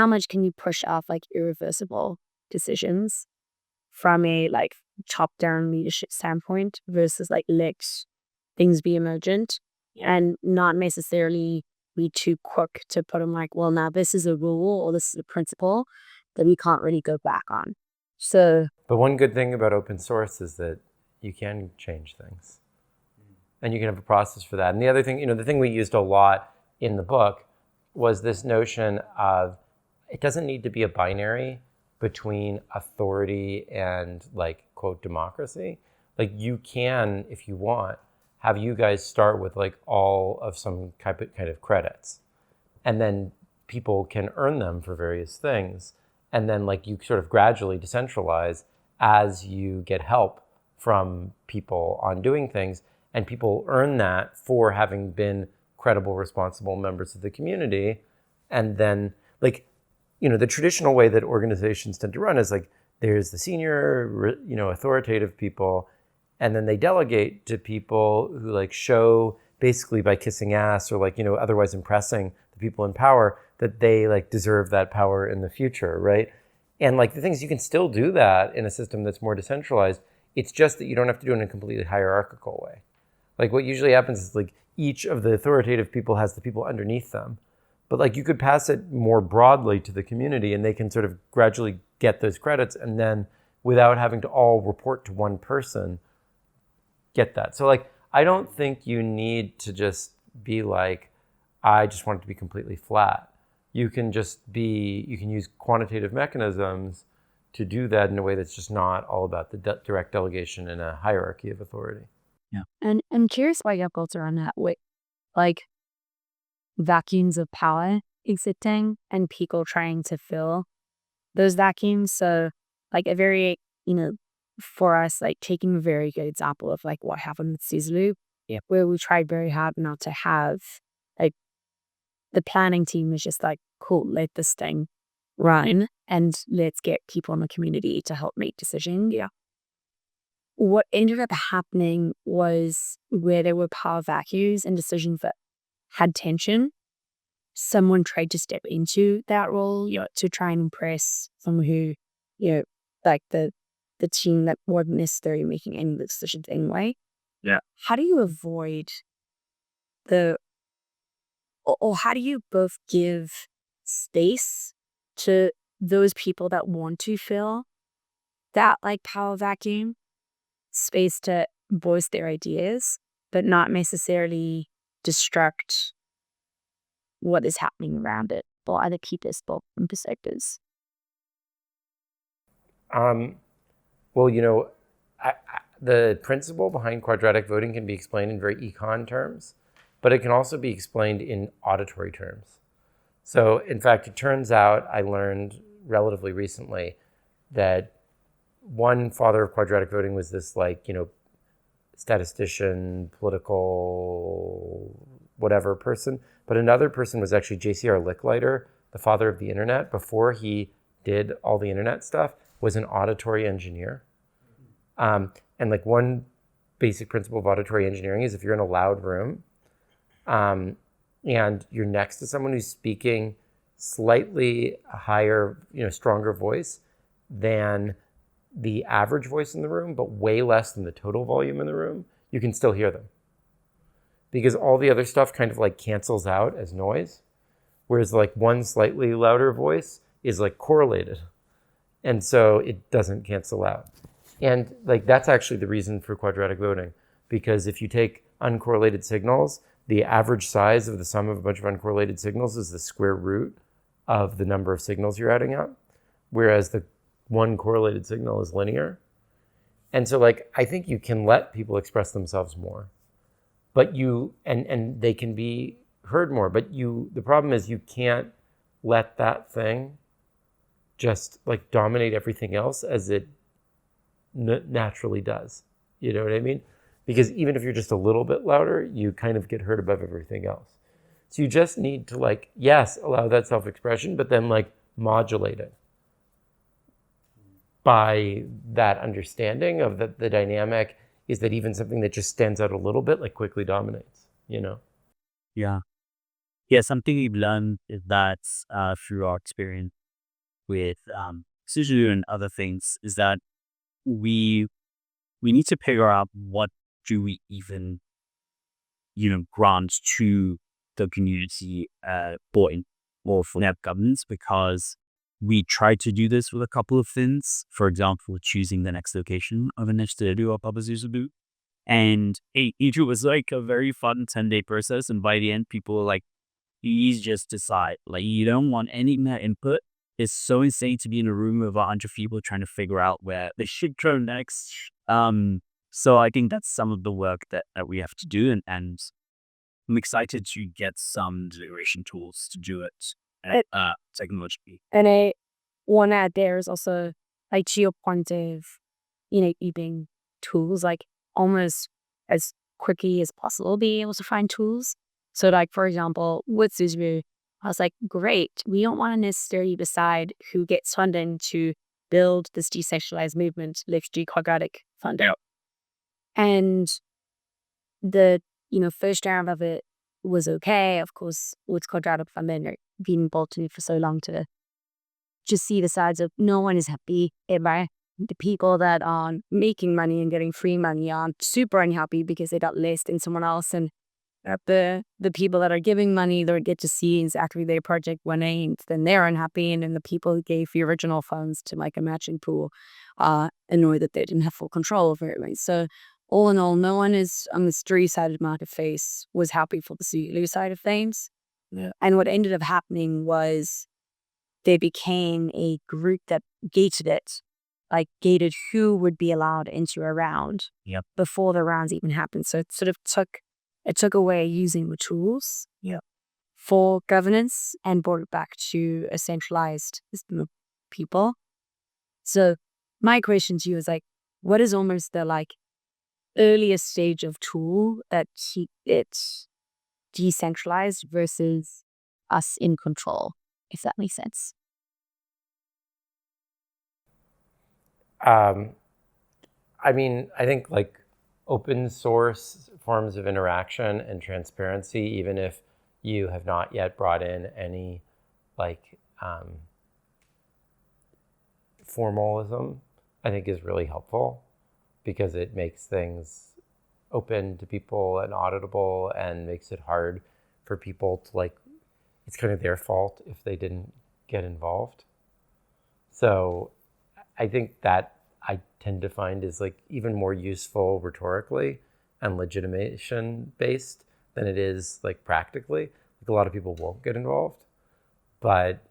Speaker 4: much can you push off like irreversible decisions from a like top down leadership standpoint versus like let things be emergent and not necessarily be too quick to put them like, well, now this is a rule or this is a principle that we can't really go back on. So,
Speaker 2: but one good thing about open source is that you can change things, and you can have a process for that. And the other thing, the thing we used a lot in the book was this notion of it doesn't need to be a binary between authority and like quote democracy. Like you can, if you want, have you guys start with like all of some kind of credits, and then people can earn them for various things, and then like you sort of gradually decentralize as you get help from people on doing things, and people earn that for having been credible, responsible members of the community. And then like, the traditional way that organizations tend to run is like there's the senior, authoritative people, and then they delegate to people who like show basically by kissing ass or like, otherwise impressing the people in power that they like deserve that power in the future, right? And like the things, you can still do that in a system that's more decentralized. It's just that you don't have to do it in a completely hierarchical way. Like what usually happens is like each of the authoritative people has the people underneath them. But like you could pass it more broadly to the community and they can sort of gradually get those credits, and then without having to all report to one person, get that. So like, I don't think you need to just be like, I just want it to be completely flat. You can use quantitative mechanisms to do that in a way that's just not all about the direct delegation in a hierarchy of authority.
Speaker 1: Yeah.
Speaker 4: And I'm curious why your thoughts are on that with like vacuums of power existing and people trying to fill those vacuums. So like a very, for us, like taking a very good example of like what happened with Caesar Loop, where we tried very hard not to have like the planning team was just like, cool, let this thing run and let's get people in the community to help make decisions.
Speaker 3: Yeah.
Speaker 4: What ended up happening was where there were power vacuums and decisions that had tension, someone tried to step into that role, to try and impress someone who, like the team that wasn't necessarily making any of the decisions anyway.
Speaker 3: Yeah.
Speaker 4: How do you avoid or how do you both give space to those people that want to fill that like power vacuum, space to voice their ideas, but not necessarily distract what is happening around it, or either keep this both in perspectives?
Speaker 2: Well, the principle behind quadratic voting can be explained in very econ terms, but it can also be explained in auditory terms. So, in fact, it turns out, I learned relatively recently that one father of quadratic voting was this, statistician, political, whatever person, but another person was actually J.C.R. Licklider, the father of the internet. Before he did all the internet stuff, was an auditory engineer. And one basic principle of auditory engineering is if you're in a loud room and you're next to someone who's speaking slightly higher, stronger voice than the average voice in the room, but way less than the total volume in the room, you can still hear them. Because all the other stuff kind of cancels out as noise. Whereas one slightly louder voice is correlated. And so it doesn't cancel out. And that's actually the reason for quadratic voting. Because if you take uncorrelated signals, the average size of the sum of a bunch of uncorrelated signals is the square root of the number of signals you're adding up. Whereas the one correlated signal is linear. And so I think you can let people express themselves more. But and they can be heard more. But the problem is you can't let that thing just dominate everything else as it naturally does. You know what I mean? Because even if you're just a little bit louder, you kind of get heard above everything else. So you just need to yes, allow that self-expression, but then modulate it by that understanding of the dynamic is that even something that just stands out a little bit quickly dominates,
Speaker 1: Yeah. Something we've learned is that through our experience with Suzu and other things is that we need to figure out what do we even grant to the community or for net governance, because we tried to do this with a couple of things. For example, choosing the next location of an Estéreo or Papazuzubu. And it was a very fun 10-day process. And by the end, people were please just decide. You don't want any more input. It's so insane to be in a room with a bunch of people trying to figure out where they should go next. So I think that's some of the work that we have to do. And I'm excited to get some deliberation tools to do it technologically.
Speaker 4: And I want to add there is also to your point of, using tools almost as quickly as possible, being able to find tools. So for example, with Suzu, I was great, we don't want to necessarily decide who gets funding to build this decentralized movement, let's do quadratic funding.
Speaker 3: Yeah.
Speaker 4: And the, first round of it was okay. Of course, with quadratic funding being bolted for so long to just see the sides of no one is happy ever. The people that are making money and getting free money are super unhappy because they got less than someone else. And the people that are giving money, they get to see exactly their project winning, then they're unhappy. And then the people who gave the original funds to a matching pool are annoyed that they didn't have full control over it. Right? So all in all, no one is on this three-sided market face was happy for the Zulu side of things.
Speaker 3: Yeah.
Speaker 4: And what ended up happening was they became a group that gated it, gated who would be allowed into a round before the rounds even happened. So it sort of took away using the tools for governance and brought it back to a centralized system of people. So my question to you is what is almost the earliest stage of tool that it's decentralized versus us in control, if that makes sense.
Speaker 2: I mean, I think like open source forms of interaction and transparency, even if you have not yet brought in any like formalism, I think is really helpful because it makes things open to people and auditable and makes it hard for people to like, it's kind of their fault if they didn't get involved. So I think that I tend to find is like even more useful rhetorically and legitimation based than it is like practically. Like a lot of people won't get involved, but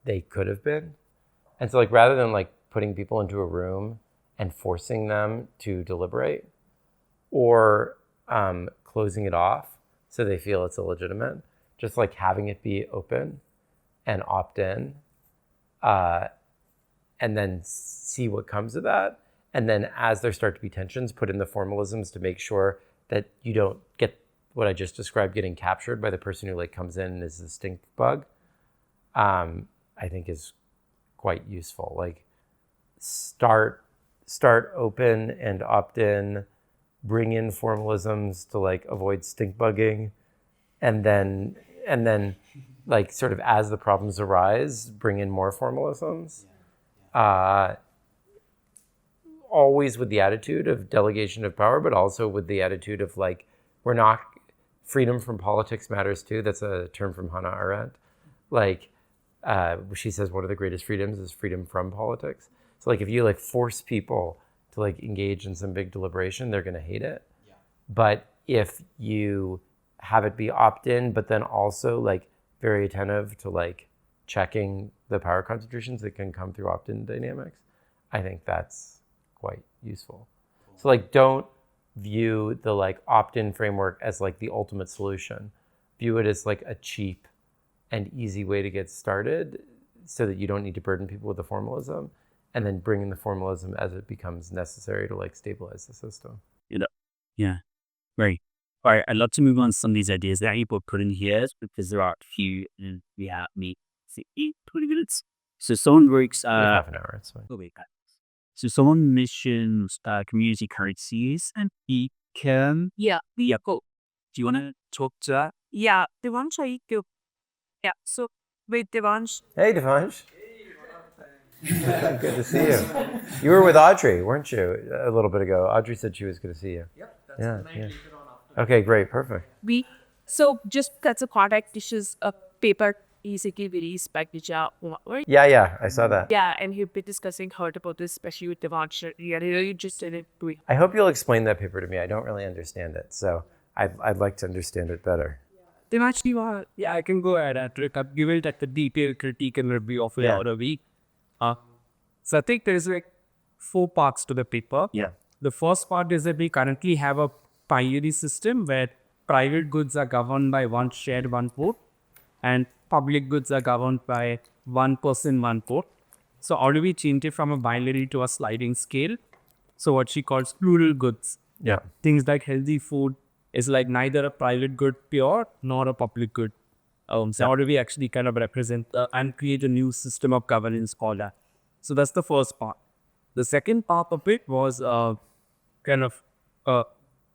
Speaker 2: they could have been. And so like rather than like putting people into a room and forcing them to deliberate or closing it off so they feel it's illegitimate, just like having it be open and opt in, and then see what comes of that. And then as there start to be tensions, put in the formalisms to make sure that you don't get what I just described getting captured by the person who like comes in and is the stink bug, I think is quite useful. Like start open and opt in, bring in formalisms to like avoid stink bugging, and then like sort of as the problems arise, bring in more formalisms. Always with the attitude of delegation of power, but also with the attitude of like, we're not, freedom from politics matters too. That's a term from Hannah Arendt. Like, she says one of the greatest freedoms is freedom from politics. So like if you like force people to like engage in some big deliberation, they're gonna hate it. Yeah. But if you have it be opt-in, but then also like very attentive to like checking the power concentrations that can come through opt-in dynamics, I think that's quite useful. Cool. So like don't view the like opt-in framework as like the ultimate solution. View it as like a cheap and easy way to get started so that you don't need to burden people with the formalism, and then bring in the formalism as it becomes necessary to like stabilize the system.
Speaker 1: Yeah, great. All right, I'd love to move on to some of these ideas that you put in here because there are a few and we have 20 minutes. So someone works
Speaker 2: half an hour, it's fine.
Speaker 1: Oh wait, so someone mentions community currencies and we can go. Do you want to talk to that?
Speaker 5: Yeah, Devansh, yeah. So wait, Devansh.
Speaker 2: Hey, Devansh. Good to see you. You were with Audrey, weren't you, a little bit ago? Audrey said she was going to see you.
Speaker 5: Yep,
Speaker 2: that's the night later on after. Okay, great, perfect.
Speaker 5: So just that's a quadratic. This is a paper basically released by Gija.
Speaker 2: Yeah, I saw that.
Speaker 5: Yeah, and he'll be discussing heard about this, especially with Devansh. Yeah, really interested in it.
Speaker 2: I hope you'll explain that paper to me. I don't really understand it, so I'd like to understand it better.
Speaker 3: Devansh, yeah, I can go ahead, Patrick. I've given like the detailed critique and review of it out a week. So I think there's like 4 parts to the paper.
Speaker 2: Yeah.
Speaker 3: The first part is that we currently have a binary system where private goods are governed by one shared, one vote, and public goods are governed by one person, one vote. So how do we change it from a binary to a sliding scale? So what she calls plural goods.
Speaker 2: Yeah.
Speaker 3: Things like healthy food is like neither a private good pure nor a public good. So how do we actually kind of represent and create a new system of governance called that? So that's the first part. The second part of it was the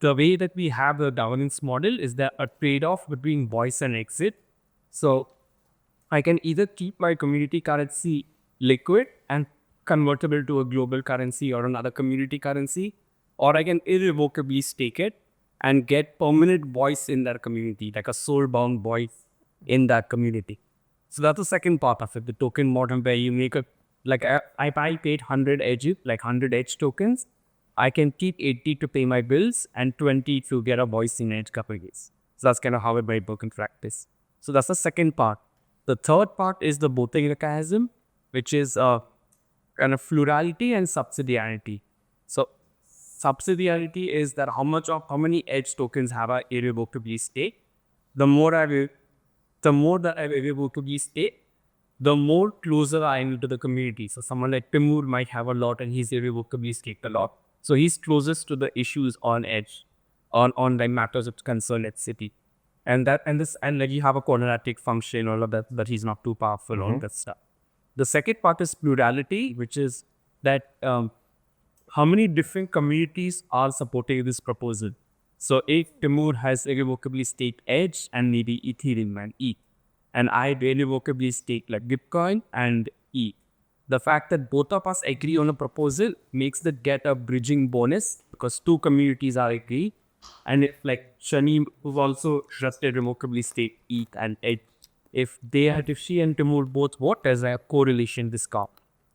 Speaker 3: way that we have the governance model is that a trade-off between voice and exit. So I can either keep my community currency liquid and convertible to a global currency or another community currency, or I can irrevocably stake it and get permanent voice in that community, like a soul-bound voice in that community. So that's the second part of it, the token model, where you make a, like I paid 100 edge, like 100 edge tokens. I can keep 80 to pay my bills and 20 to get a voice in edge communities. So that's kind of how it might work in practice. So that's the second part. The third part is the voting mechanism, which is kind of plurality and subsidiarity. So subsidiarity is that how many edge tokens have I irrevocably staked. The more that I irrevocably stake, the more closer I am to the community. So someone like Timour might have a lot and he's irrevocably staked a lot. So he's closest to the issues on edge, on like matters of concern at city. and like you have a quadratic function, all of that, but he's not too powerful, all that stuff. The second part is plurality, which is that how many different communities are supporting this proposal. So if Timour has irrevocably staked Edge and maybe Ethereum and ETH, and I irrevocably stake like Bitcoin and ETH, the fact that both of us agree on a proposal makes it get a bridging bonus because two communities are agree. And if like Shani, who's also just irrevocably staked ETH and Edge, if she and Timour both vote, there's a correlation discount.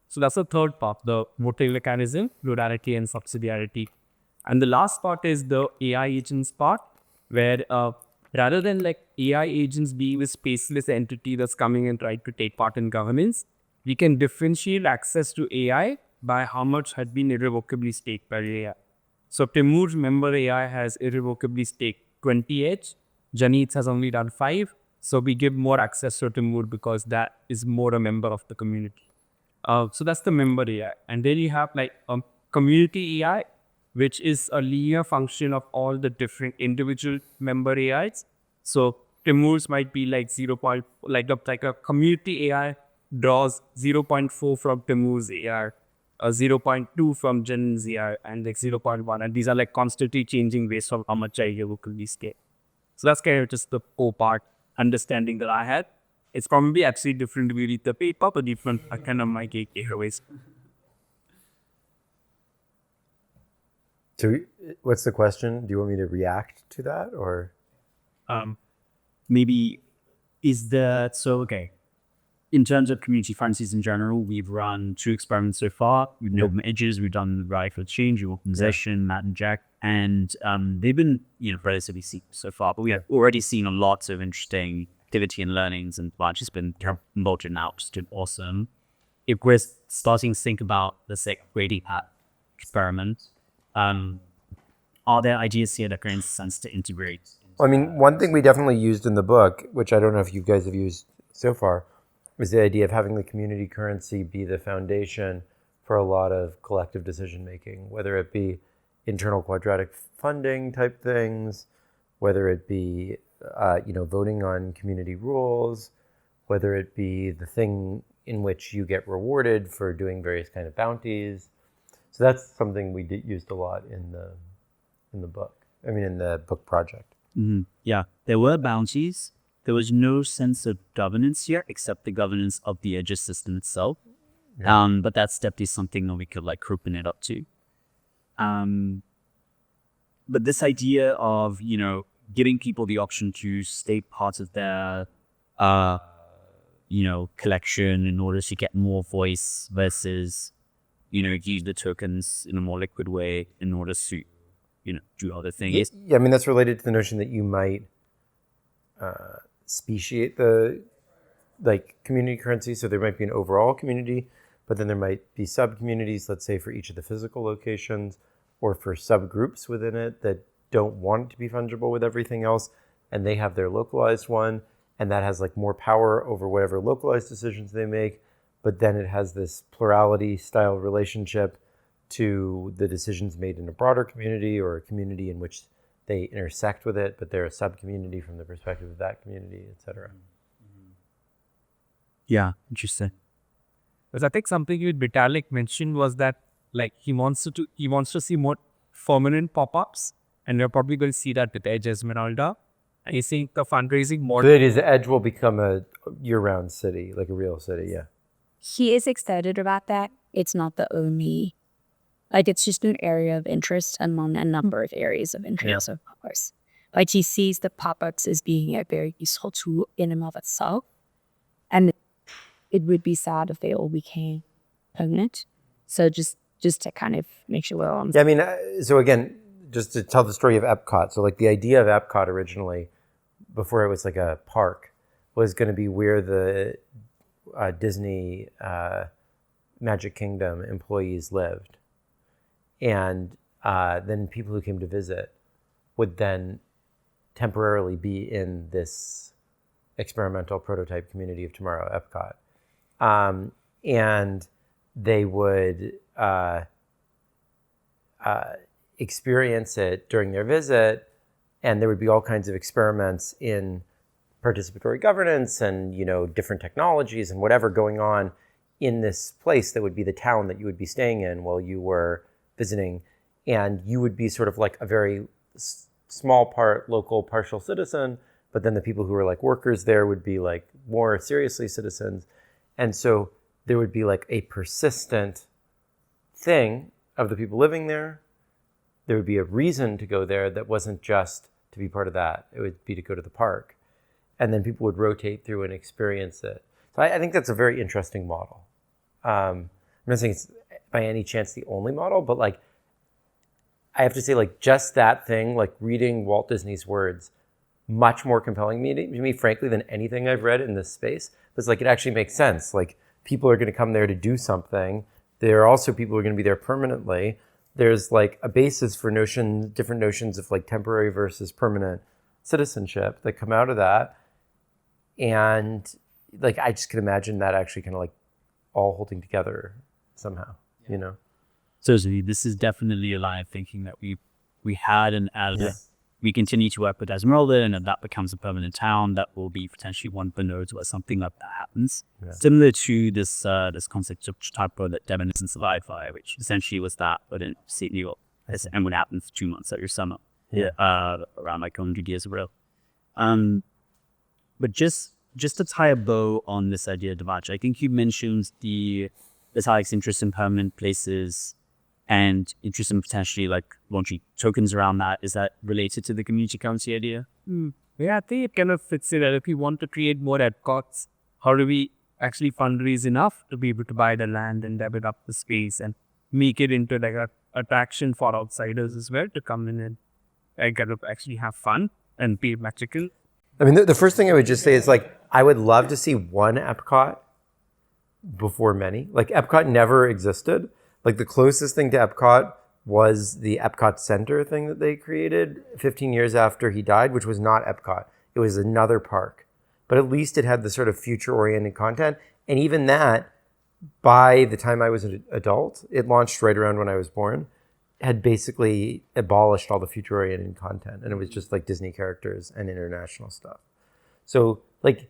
Speaker 3: So that's the third part, the voting mechanism, plurality and subsidiarity. And the last part is the AI agents part, where rather than like AI agents being a spaceless entity that's coming and trying to take part in governance, we can differentiate access to AI by how much had been irrevocably staked by AI. So Timour's member AI has irrevocably staked 20 Edge, Janit's has only done 5. So we give more access to Timour because that is more a member of the community. So that's the member AI. And then you have like community AI, which is a linear function of all the different individual member AIs. So Timour's might be like 0. Like a community AI draws 0.4 from Timour's AI, 0.2 from Jen's AI, and like 0.1. And these are like constantly changing based on how much I locally scale. So that's kind of just the core part understanding that I had. It's probably actually different if you read the paper, but different kind of my takeaways.
Speaker 2: So what's the question? Do you want me to react to that or?
Speaker 1: Maybe is that so? Okay. In terms of community currencies in general, we've run 2 experiments so far. We've done edges, we've done RadicalxChange, organization, Matt and Jack, and they've been relatively simple so far. But we have already seen lots of interesting activity and learnings, and it's been bolted out, just been awesome. If we're starting to think about the grading app experiment, are there ideas here that make sense to integrate?
Speaker 2: I mean, one thing we definitely used in the book, which I don't know if you guys have used so far, is the idea of having the community currency be the foundation for a lot of collective decision making, whether it be internal quadratic funding type things, whether it be voting on community rules, whether it be the thing in which you get rewarded for doing various kind of bounties. So that's something we used a lot in the book. I mean, in the book project.
Speaker 1: Mm-hmm. Yeah, there were bounties. There was no sense of governance here, except the governance of the edges system itself. Yeah. But that's definitely something that we could like open it up to. But this idea of giving people the option to stake part of their collection in order to get more voice versus use the tokens in a more liquid way in order to do other things.
Speaker 2: Yeah, I mean that's related to the notion that you might speciate the community currency. So there might be an overall community, but then there might be sub-communities, let's say for each of the physical locations, or for subgroups within it that don't want it to be fungible with everything else, and they have their localized one, and that has like more power over whatever localized decisions they make, but then it has this plurality style relationship to the decisions made in a broader community or a community in which they intersect with it, but they're a sub-community from the perspective of that community, et cetera.
Speaker 1: Yeah, interesting.
Speaker 3: Because I think something Vitalik mentioned was that like he wants to see more permanent pop-ups, and we're probably going to see that with Edge Esmeralda. And he's saying the fundraising more.
Speaker 2: So it is Edge will become a year-round city, like a real city, yeah.
Speaker 4: He is excited about that. It's not the only, it's just an area of interest among a number of areas of interest, of course. But he sees the pop-ups as being a very useful tool in and of itself. And it would be sad if they all became permanent. So just to kind of make sure we're on.
Speaker 2: Yeah, I mean, so again, just to tell the story of Epcot. So like the idea of Epcot originally, before it was like a park, was going to be where the Disney Magic Kingdom employees lived. And then people who came to visit would then temporarily be in this experimental prototype community of tomorrow, Epcot. And they would experience it during their visit And there would be all kinds of experiments in participatory governance and, different technologies and whatever going on in this place that would be the town that you would be staying in while you were visiting. And you would be sort of like a very small part local partial citizen, but then the people who were like workers there would be like more seriously citizens. And so there would be like a persistent thing of the people living there. There would be a reason to go there that wasn't just to be part of that. It would be to go to the park. And then people would rotate through and experience it. So I think that's a very interesting model. I'm not saying it's by any chance the only model, but like, I have to say, like, just that thing, like reading Walt Disney's words, much more compelling to me, frankly, than anything I've read in this space. It's like, it actually makes sense. Like, people are going to come there to do something. There are also people who are going to be there permanently. There's like a basis for different notions of like temporary versus permanent citizenship that come out of that. And like, I just can imagine that actually kind of like all holding together somehow,
Speaker 1: So this is definitely a line of thinking that we had, and as we continue to work with Esmeralda, and if that becomes a permanent town, that will be potentially one of the nodes where something like that happens. Yeah. Similar to this concept of typo that Devon isn't survived by, which essentially was that, but in New York, and would happen for 2 months every summer, around like 100 years of real. But just to tie a bow on this idea, Devansh, I think you mentioned Vitalik's interest in permanent places and interest in potentially like launching tokens around that. Is that related to the community currency idea?
Speaker 3: Yeah, I think it kind of fits in that if we want to create more Epcots, how do we actually fundraise enough to be able to buy the land and debit up the space and make it into like a attraction for outsiders as well to come in and kind of actually have fun and be magical?
Speaker 2: I mean, the first thing I would just say is like, I would love to see one Epcot before many. Like, Epcot never existed. Like, the closest thing to Epcot was the Epcot Center thing that they created 15 years after he died, which was not Epcot. It was another park. But at least it had the sort of future-oriented content. And even that, by the time I was an adult, it launched right around when I was born, had basically abolished all the future-oriented content. And it was just like Disney characters and international stuff. So, like,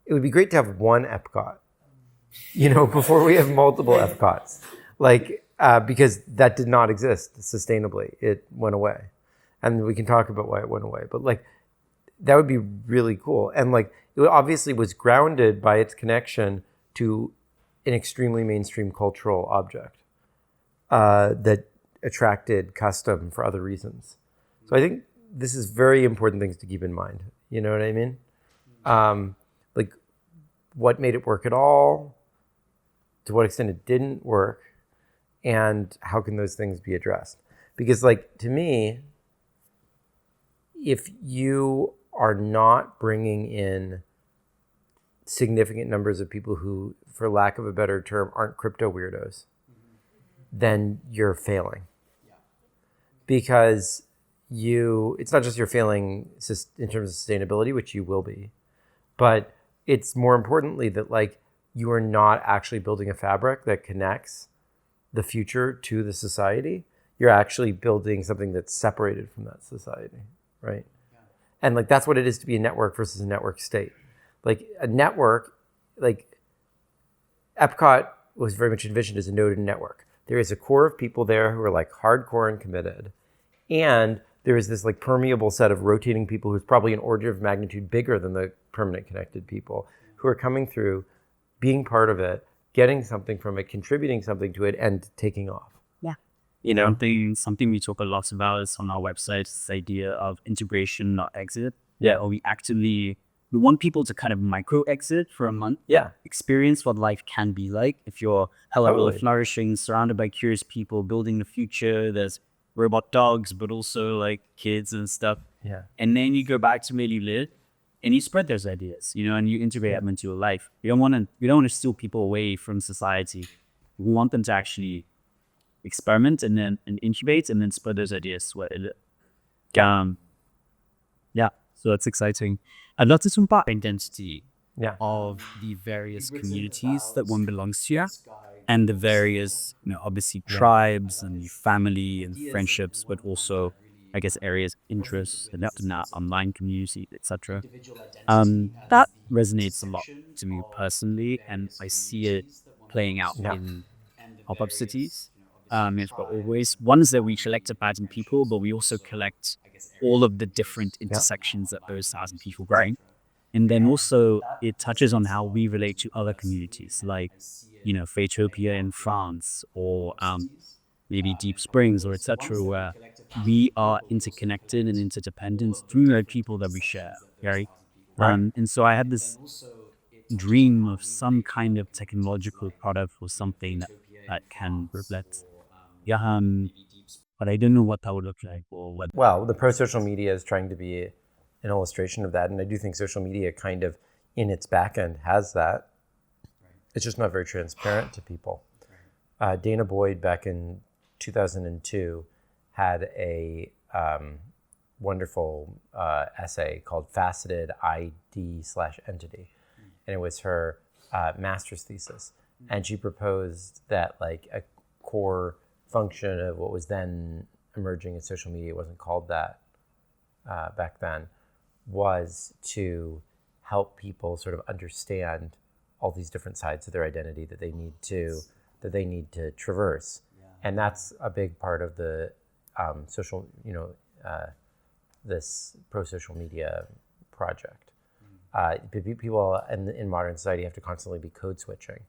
Speaker 2: it would be great to have one Epcot, before we have multiple Epcots. Like, because that did not exist sustainably. It went away. And we can talk about why it went away. But, like, that would be really cool. And, like, it obviously was grounded by its connection to an extremely mainstream cultural object that attracted custom for other reasons. So I think this is very important things to keep in mind. You know what I mean? Like, what made it work at all? To what extent it didn't work? And how can those things be addressed? Because, like, to me, if you are not bringing in significant numbers of people who, for lack of a better term, aren't crypto weirdos, then you're failing. Because it's not just you're failing in terms of sustainability, which you will be, but it's more importantly that, like, you are not actually building a fabric that connects the future to the society. You're actually building something that's separated from that society, right? Yeah. And, like, that's what it is to be a network versus a network state. Like, a network, like, Epcot was very much envisioned as a node and network. There is a core of people there who are, like, hardcore and committed. And there is this, like, permeable set of rotating people who's probably an order of magnitude bigger than the permanent connected people who are coming through, being part of it, getting something from it, contributing something to it, and taking off.
Speaker 4: Yeah.
Speaker 1: Something we talk a lot about is on our website, this idea of integration, not exit. Yeah. Or we want people to kind of micro exit for a month.
Speaker 2: Yeah.
Speaker 1: Experience what life can be like if you're totally flourishing, surrounded by curious people, building the future. There's robot dogs, but also like kids and stuff.
Speaker 2: Yeah.
Speaker 1: And then you go back to where you live and you spread those ideas, and you integrate them into your life. We don't want to steal people away from society. We want them to actually experiment and incubate and then spread those ideas. Yeah. So that's exciting. I'd love to talk about identity of the various communities that one belongs to, and the various, obviously tribes and family and friendships, but also I guess, areas of interest and online community, etc. That resonates a lot to me personally, and I see it playing out
Speaker 2: Yeah.
Speaker 1: in pop-up cities. It's got always one is that we collect 1,000 people, but we also collect all of the different intersections that those 1,000 people bring. And then also it touches on how we relate to other communities, like, Faytopia in France, or maybe Deep Springs, or etc., where we are interconnected and interdependent through the people that we share, right?
Speaker 2: Right.
Speaker 1: And so I had this dream of some kind of technological product or something that can reflect, but I don't know what that would look like or what.
Speaker 2: Well, the pro-social media is trying to be an illustration of that. And I do think social media kind of in its back end has that. It's just not very transparent to people. Dana Boyd back in 2002 had a wonderful essay called Faceted ID/Entity. And it was her master's thesis. And she proposed that like a core function of what was then emerging in social media, it wasn't called that back then, was to help people sort of understand all these different sides of their identity that they need to traverse. And that's a big part of the social, this pro-social media project. People in modern society have to constantly be code switching,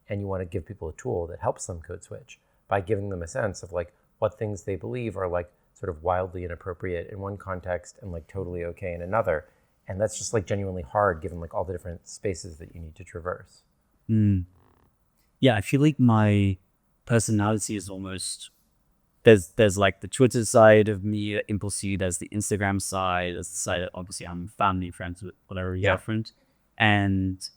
Speaker 2: and you want to give people a tool that helps them code switch by giving them a sense of like what things they believe are like sort of wildly inappropriate in one context and like totally okay in another. And that's just like genuinely hard given like all the different spaces that you need to traverse.
Speaker 1: Yeah, I feel like my personality is almost, there's like the Twitter side of me, impulsive, there's the Instagram side, there's the side that obviously I'm family, friends with whatever different. And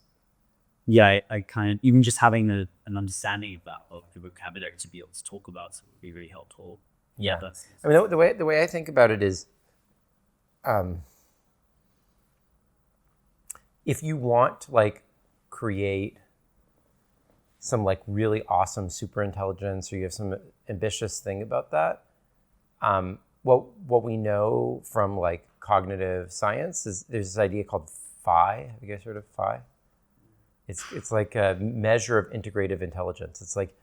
Speaker 1: yeah, I kind of, even just having an understanding of that, of the vocabulary to be able to talk about it would be really helpful.
Speaker 2: Yeah. I mean, the way I think about it is, if you want to like create some like really awesome super intelligence, or you have some ambitious thing about that, what we know from like cognitive science is there's this idea called phi. Have you guys heard of phi? It's like a measure of integrative intelligence. It's like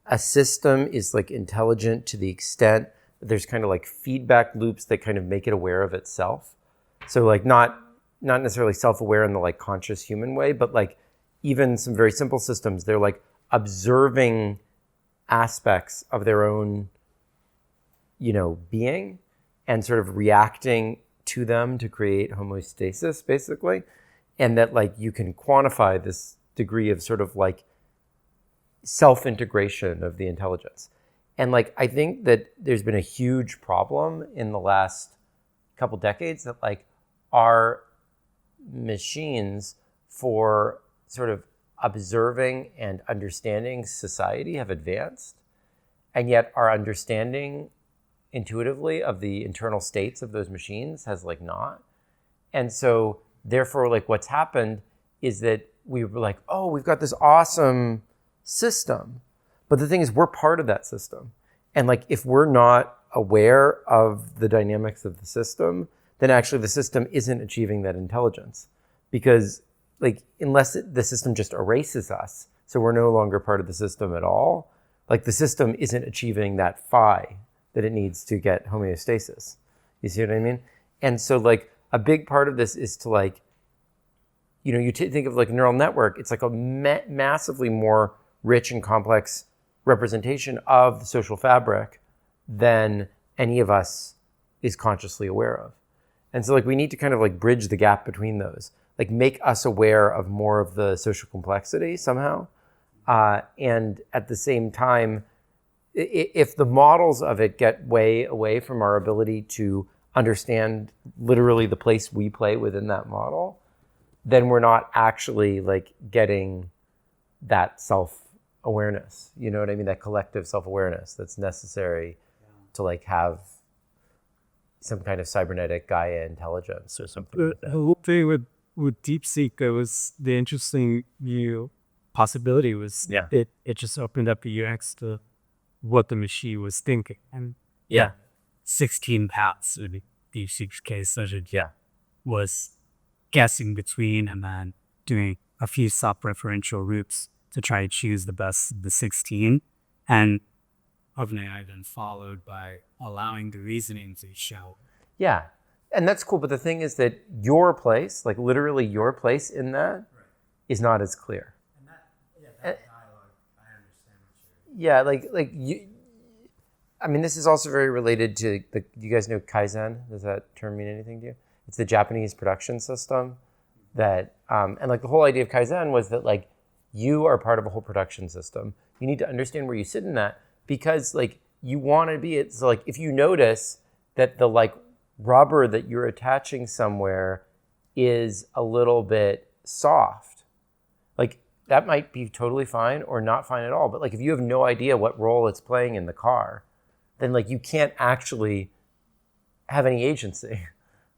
Speaker 2: a system is like intelligent to the extent that there's kind of like feedback loops that kind of make it aware of itself. So like not necessarily self-aware in the like conscious human way, but like even some very simple systems, they're like observing aspects of their own, being and sort of reacting to them to create homeostasis, basically. And that like you can quantify this degree of sort of like self-integration of the intelligence. And like, I think that there's been a huge problem in the last couple decades that like our machines for sort of observing and understanding society have advanced, and yet our understanding intuitively of the internal states of those machines has like not. And so therefore, like what's happened is that we were like, oh, we've got this awesome system. But the thing is, we're part of that system. And like, if we're not aware of the dynamics of the system, then actually the system isn't achieving that intelligence. Because like, unless the system just erases us, so we're no longer part of the system at all, like the system isn't achieving that phi that it needs to get homeostasis. You see what I mean? And so like, a big part of this is to like, you think of like a neural network, it's like a massively more rich and complex representation of the social fabric than any of us is consciously aware of. And so like we need to kind of like bridge the gap between those, like make us aware of more of the social complexity somehow. And at the same time, if the models of it get way away from our ability to understand literally the place we play within that model, then we're not actually like getting that self-awareness. You know what I mean? That collective self-awareness that's necessary to like have some kind of cybernetic Gaia intelligence or something.
Speaker 3: The whole thing with DeepSeek, it was the interesting possibility was it just opened up the UX to what the machine was thinking. And 16 paths in each case. So it
Speaker 2: Yeah.
Speaker 3: was guessing between and then doing a few sub-referential loops to try to choose the best of the 16. And OpenAI then followed by allowing the reasoning to show.
Speaker 2: Yeah. And that's cool. But the thing is that your place, like literally your place in that, is not as clear.
Speaker 3: And that dialogue, I understand what you're...
Speaker 2: Yeah, like you. I mean, this is also very related to do you guys know kaizen? Does that term mean anything to you? It's the Japanese production system that, and like the whole idea of kaizen was that like you are part of a whole production system. You need to understand where you sit in that because like you want to be it. So like if you notice that the like rubber that you're attaching somewhere is a little bit soft, like that might be totally fine or not fine at all. But like if you have no idea what role it's playing in the car, then like you can't actually have any agency,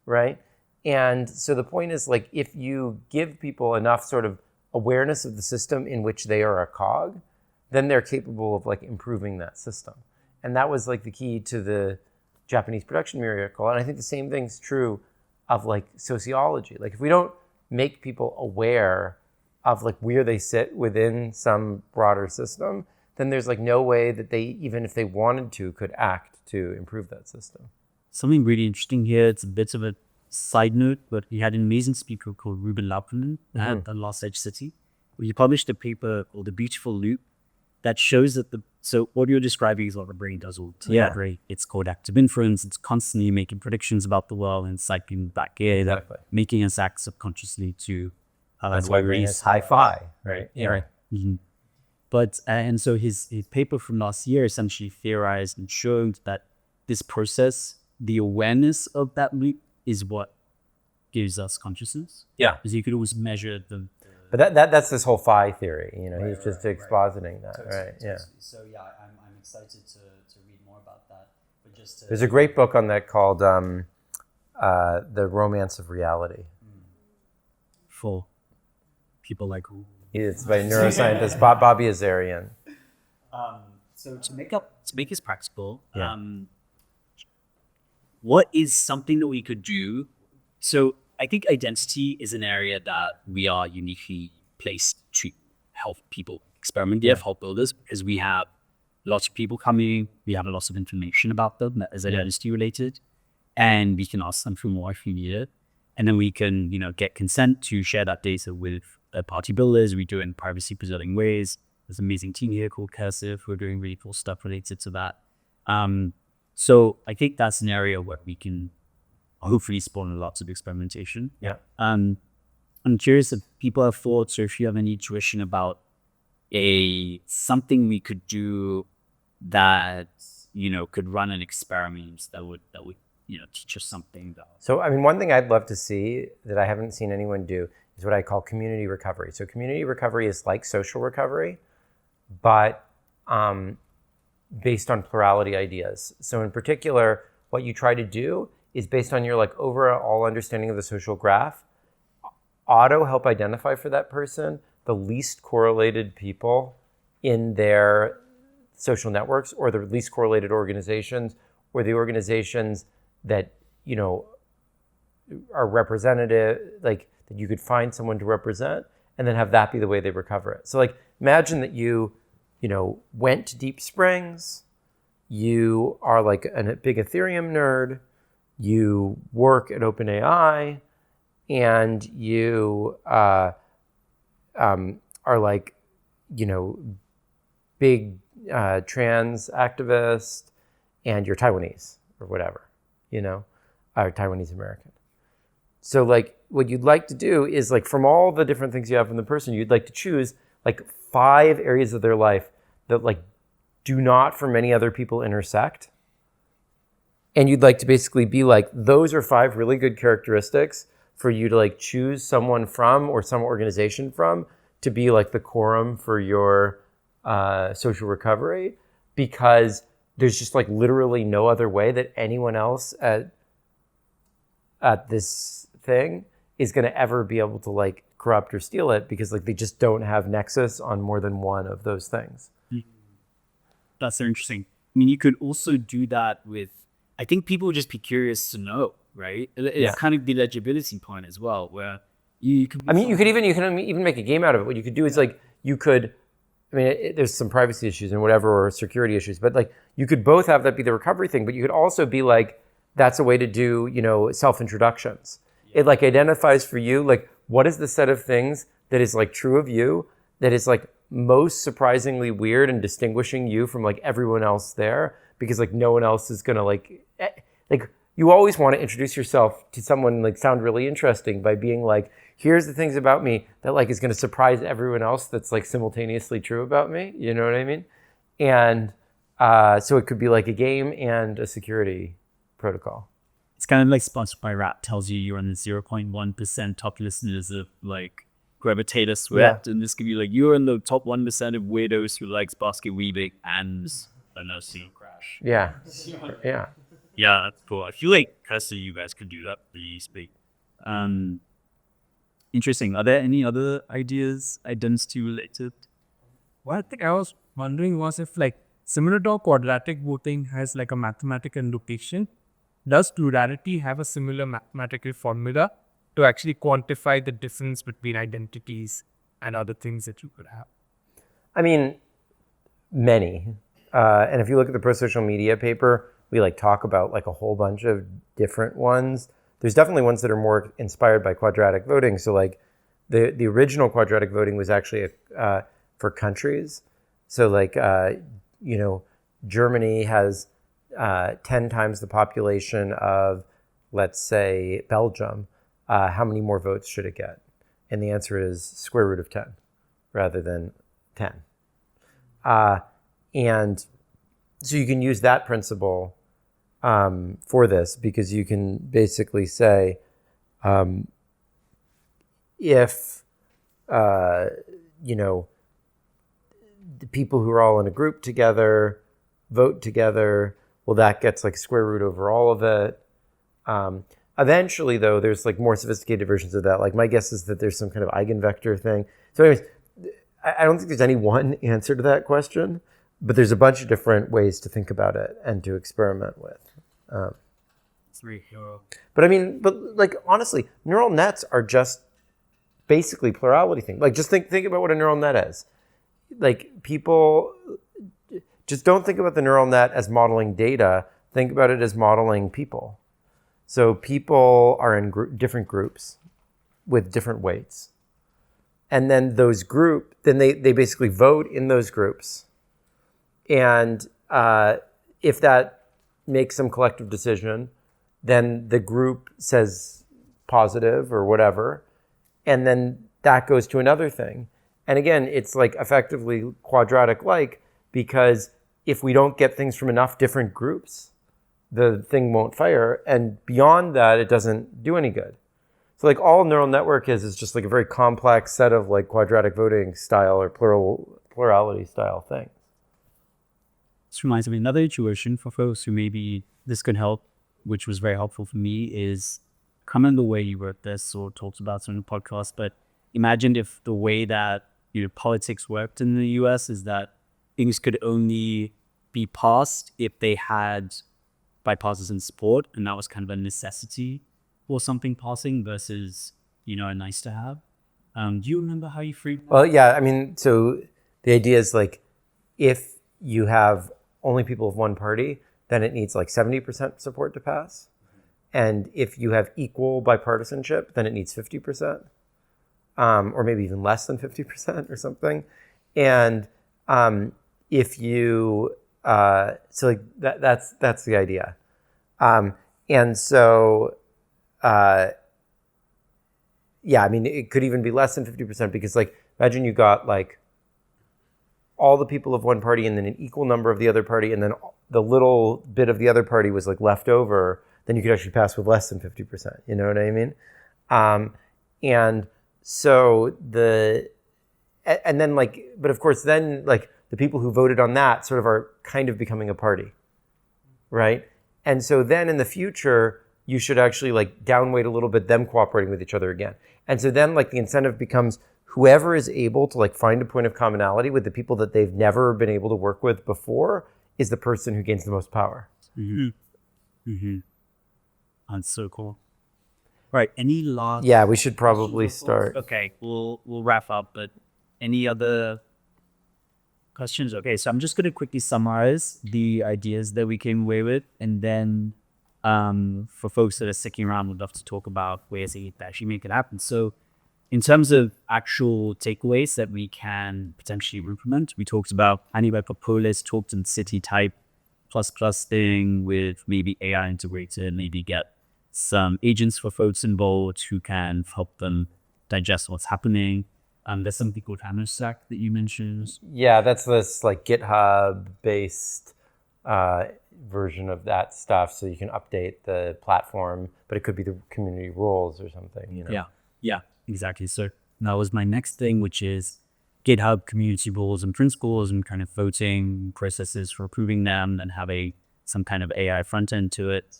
Speaker 2: right? And so the point is like if you give people enough sort of awareness of the system in which they are a cog, then they're capable of like improving that system. And that was like the key to the Japanese production miracle. And I think the same thing's true of like sociology. Like if we don't make people aware of like where they sit within some broader system, then there's like no way that they, even if they wanted to, could act to improve that system.
Speaker 1: Something really interesting here, it's a bit of a side note, but we had an amazing speaker called Ruben Laupinen at the Lost Edge City, where he published a paper called The Beautiful Loop that shows that so what you're describing is what the brain does all the time, right? It's called active inference. It's constantly making predictions about the world and cycling back here,
Speaker 2: Exactly.
Speaker 1: making us act subconsciously to...
Speaker 2: That's why brain is hi-fi, right?
Speaker 1: Yeah, right. Mm-hmm. But, and so his paper from last year essentially theorized and showed that this process, the awareness of that loop is what gives us consciousness.
Speaker 2: Yeah.
Speaker 1: Because you could always measure the...
Speaker 2: But that's this whole phi theory, you know, he's just expositing that, right? Yeah.
Speaker 1: So yeah, I'm excited to read more about that. But just
Speaker 2: There's a great book on that called The Romance of Reality.
Speaker 1: For people like who...
Speaker 2: It's by neuroscientist Bobby Azarian.
Speaker 1: So to make this practical, what is something that we could do? So I think identity is an area that we are uniquely placed to help people experiment with, help builders, because we have lots of people coming, we have lots of information about them that is identity related, and we can ask them for more if we need it. And then we can, get consent to share that data with third-party builders. We do it in privacy-preserving ways. There's an amazing team here called Cursive who are doing really cool stuff related to that. So I think that's an area where we can hopefully spawn lots of experimentation.
Speaker 2: Yeah.
Speaker 1: I'm curious if people have thoughts or if you have any intuition about something we could do that, could run an experiment that would teach us something.
Speaker 2: So, I mean, one thing I'd love to see that I haven't seen anyone do is what I call community recovery. So community recovery is like social recovery, but based on plurality ideas. So in particular, what you try to do is based on your like overall understanding of the social graph, help identify for that person the least correlated people in their social networks or the least correlated organizations or the organizations that, are representative, like that you could find someone to represent and then have that be the way they recover it. So like imagine that you went to Deep Springs, you are like a big Ethereum nerd, you work at OpenAI, and you are like, big trans activist, and you're Taiwanese or whatever, or Taiwanese American. So like what you'd like to do is like from all the different things you have from the person, you'd like to choose like 5 areas of their life that like do not for many other people intersect. And you'd like to basically be like, those are 5 really good characteristics for you to like choose someone from or some organization from to be like the quorum for your social recovery, because there's just like literally no other way that anyone else at this thing is going to ever be able to like corrupt or steal it, because like they just don't have nexus on more than one of those things.
Speaker 1: That's so interesting. I mean, you could also do that with
Speaker 3: I think people would just be curious to know, right? It's kind of the legibility point as well, where you could.
Speaker 2: I mean, you can even make a game out of it. What you could do is like you could. I mean, there's some privacy issues and whatever, or security issues, but like you could both have that be the recovery thing, but you could also be like, that's a way to do, self-introductions. It like identifies for you, like, what is the set of things that is like true of you, that is like most surprisingly weird and distinguishing you from like everyone else there, because like no one else is gonna like you always want to introduce yourself to someone, like sound really interesting by being like, here's the things about me that like is going to surprise everyone else that's like simultaneously true about me. You know what I mean? And so it could be like a game and a security protocol.
Speaker 1: It's kind of like sponsored by Rap tells you you're on the 0.1% top listeners of like whoever Taylor Swift, and this could be like you're in the top 1% of weirdos who likes Basket Weaving and I know Scene Crash.
Speaker 2: Yeah.
Speaker 1: Yeah, that's cool. I feel like personally you guys could do that pretty big. Interesting. Are there any other ideas, identity related?
Speaker 6: One thing I was wondering was if like similar to how quadratic voting has like a mathematical notation, does plurality have a similar mathematical formula to actually quantify the difference between identities and other things that you could have?
Speaker 2: I mean, many. And if you look at the pro-social media paper, we like talk about like a whole bunch of different ones. There's definitely ones that are more inspired by quadratic voting. So like the original quadratic voting was actually for countries. So like, Germany has 10 times the population of, let's say, Belgium. How many more votes should it get? And the answer is square root of 10 rather than 10. And so you can use that principle for this, because you can basically say, if, the people who are all in a group together vote together, well, that gets like square root over all of it. Eventually, though, there's like more sophisticated versions of that. Like my guess is that there's some kind of eigenvector thing. So anyways, I don't think there's any one answer to that question, but there's a bunch of different ways to think about it and to experiment with. But I mean, like honestly, neural nets are just basically plurality thing. Like just think about what a neural net is. Like people just don't think about the neural net as modeling data. Think about it as modeling people. So people are in different groups with different weights. And then those they basically vote in those groups. And if that makes some collective decision, then the group says positive or whatever. And then that goes to another thing. And again, it's like effectively quadratic-like, because if we don't get things from enough different groups, the thing won't fire. And beyond that, it doesn't do any good. So like all neural network is just like a very complex set of like quadratic voting style or plurality style things.
Speaker 1: This reminds me of another intuition for folks who maybe this could help, which was very helpful for me, is kind of the way you wrote this or talked about on the podcast. But imagine if the way that politics worked in the US is that things could only be passed if they had bipartisan support, and that was kind of a necessity for something passing versus, a nice to have. Do you remember how you framed that?
Speaker 2: Well, yeah, I mean, so the idea is like, if you have only people of one party, then it needs like 70% support to pass. And if you have equal bipartisanship, then it needs 50%, or maybe even less than 50% or something. And if you, so like that's the idea. And so, yeah, I mean, it could even be less than 50%, because like, imagine you got like all the people of one party and then an equal number of the other party, and then the little bit of the other party was like left over, then you could actually pass with less than 50%. You know what I mean? And so and then like, but of course then like the people who voted on that sort of are kind of becoming a party, right? And so then in the future, you should actually like downweight a little bit them cooperating with each other again. And so then like the incentive becomes whoever is able to like find a point of commonality with the people that they've never been able to work with before is the person who gains the most power.
Speaker 1: Mm-hmm. That's so cool. Right. Any last?
Speaker 2: Yeah, we should probably start.
Speaker 1: Okay, we'll wrap up. But any other questions? Okay, so I'm just going to quickly summarize the ideas that we came away with, and then for folks that are sticking around, we'd love to talk about ways that you can actually make it happen. So in terms of actual takeaways that we can potentially implement, we talked about anywhere for Pol.is, talked in city type ++ thing with maybe AI integrated, maybe get some agents for folks involved who can help them digest what's happening. There's something called Hammer Stack that you mentioned.
Speaker 2: Yeah, that's this like GitHub based version of that stuff, so you can update the platform, but it could be the community roles or something, you know.
Speaker 1: Yeah, exactly. So that was my next thing, which is GitHub community rules and principles and kind of voting processes for approving them, and have some kind of AI front end to it.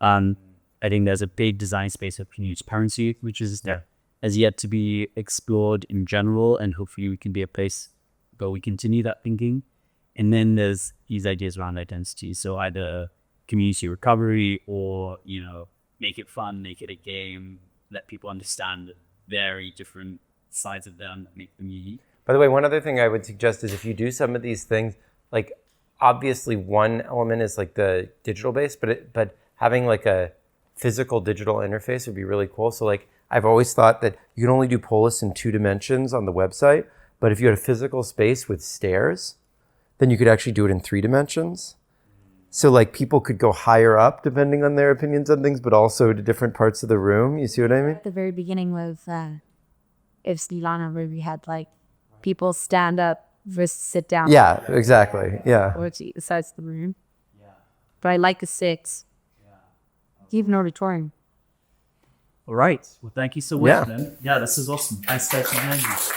Speaker 1: I think there's a big design space of transparency, which is has yet to be explored in general, and hopefully we can be a place where we continue that thinking. And then there's these ideas around identity. So either community recovery or, make it fun, make it a game, let people understand very different sides of them that make them unique.
Speaker 2: By the way, one other thing I would suggest is if you do some of these things, like obviously one element is like the digital base, but having like a physical digital interface would be really cool. So like I've always thought that you can only do Pol.is in 2 dimensions on the website, but if you had a physical space with stairs, then you could actually do it in 3 dimensions. So like people could go higher up depending on their opinions on things, but also to different parts of the room. You see what I mean?
Speaker 4: At the very beginning was if Lana, where we had like people stand up versus sit down.
Speaker 2: Yeah, exactly. Yeah.
Speaker 4: Or to the sides of the room. Yeah. But I like a 6. Even auditorium.
Speaker 1: All right. Well, thank you so much, man. Yeah, this is awesome. Thanks, guys.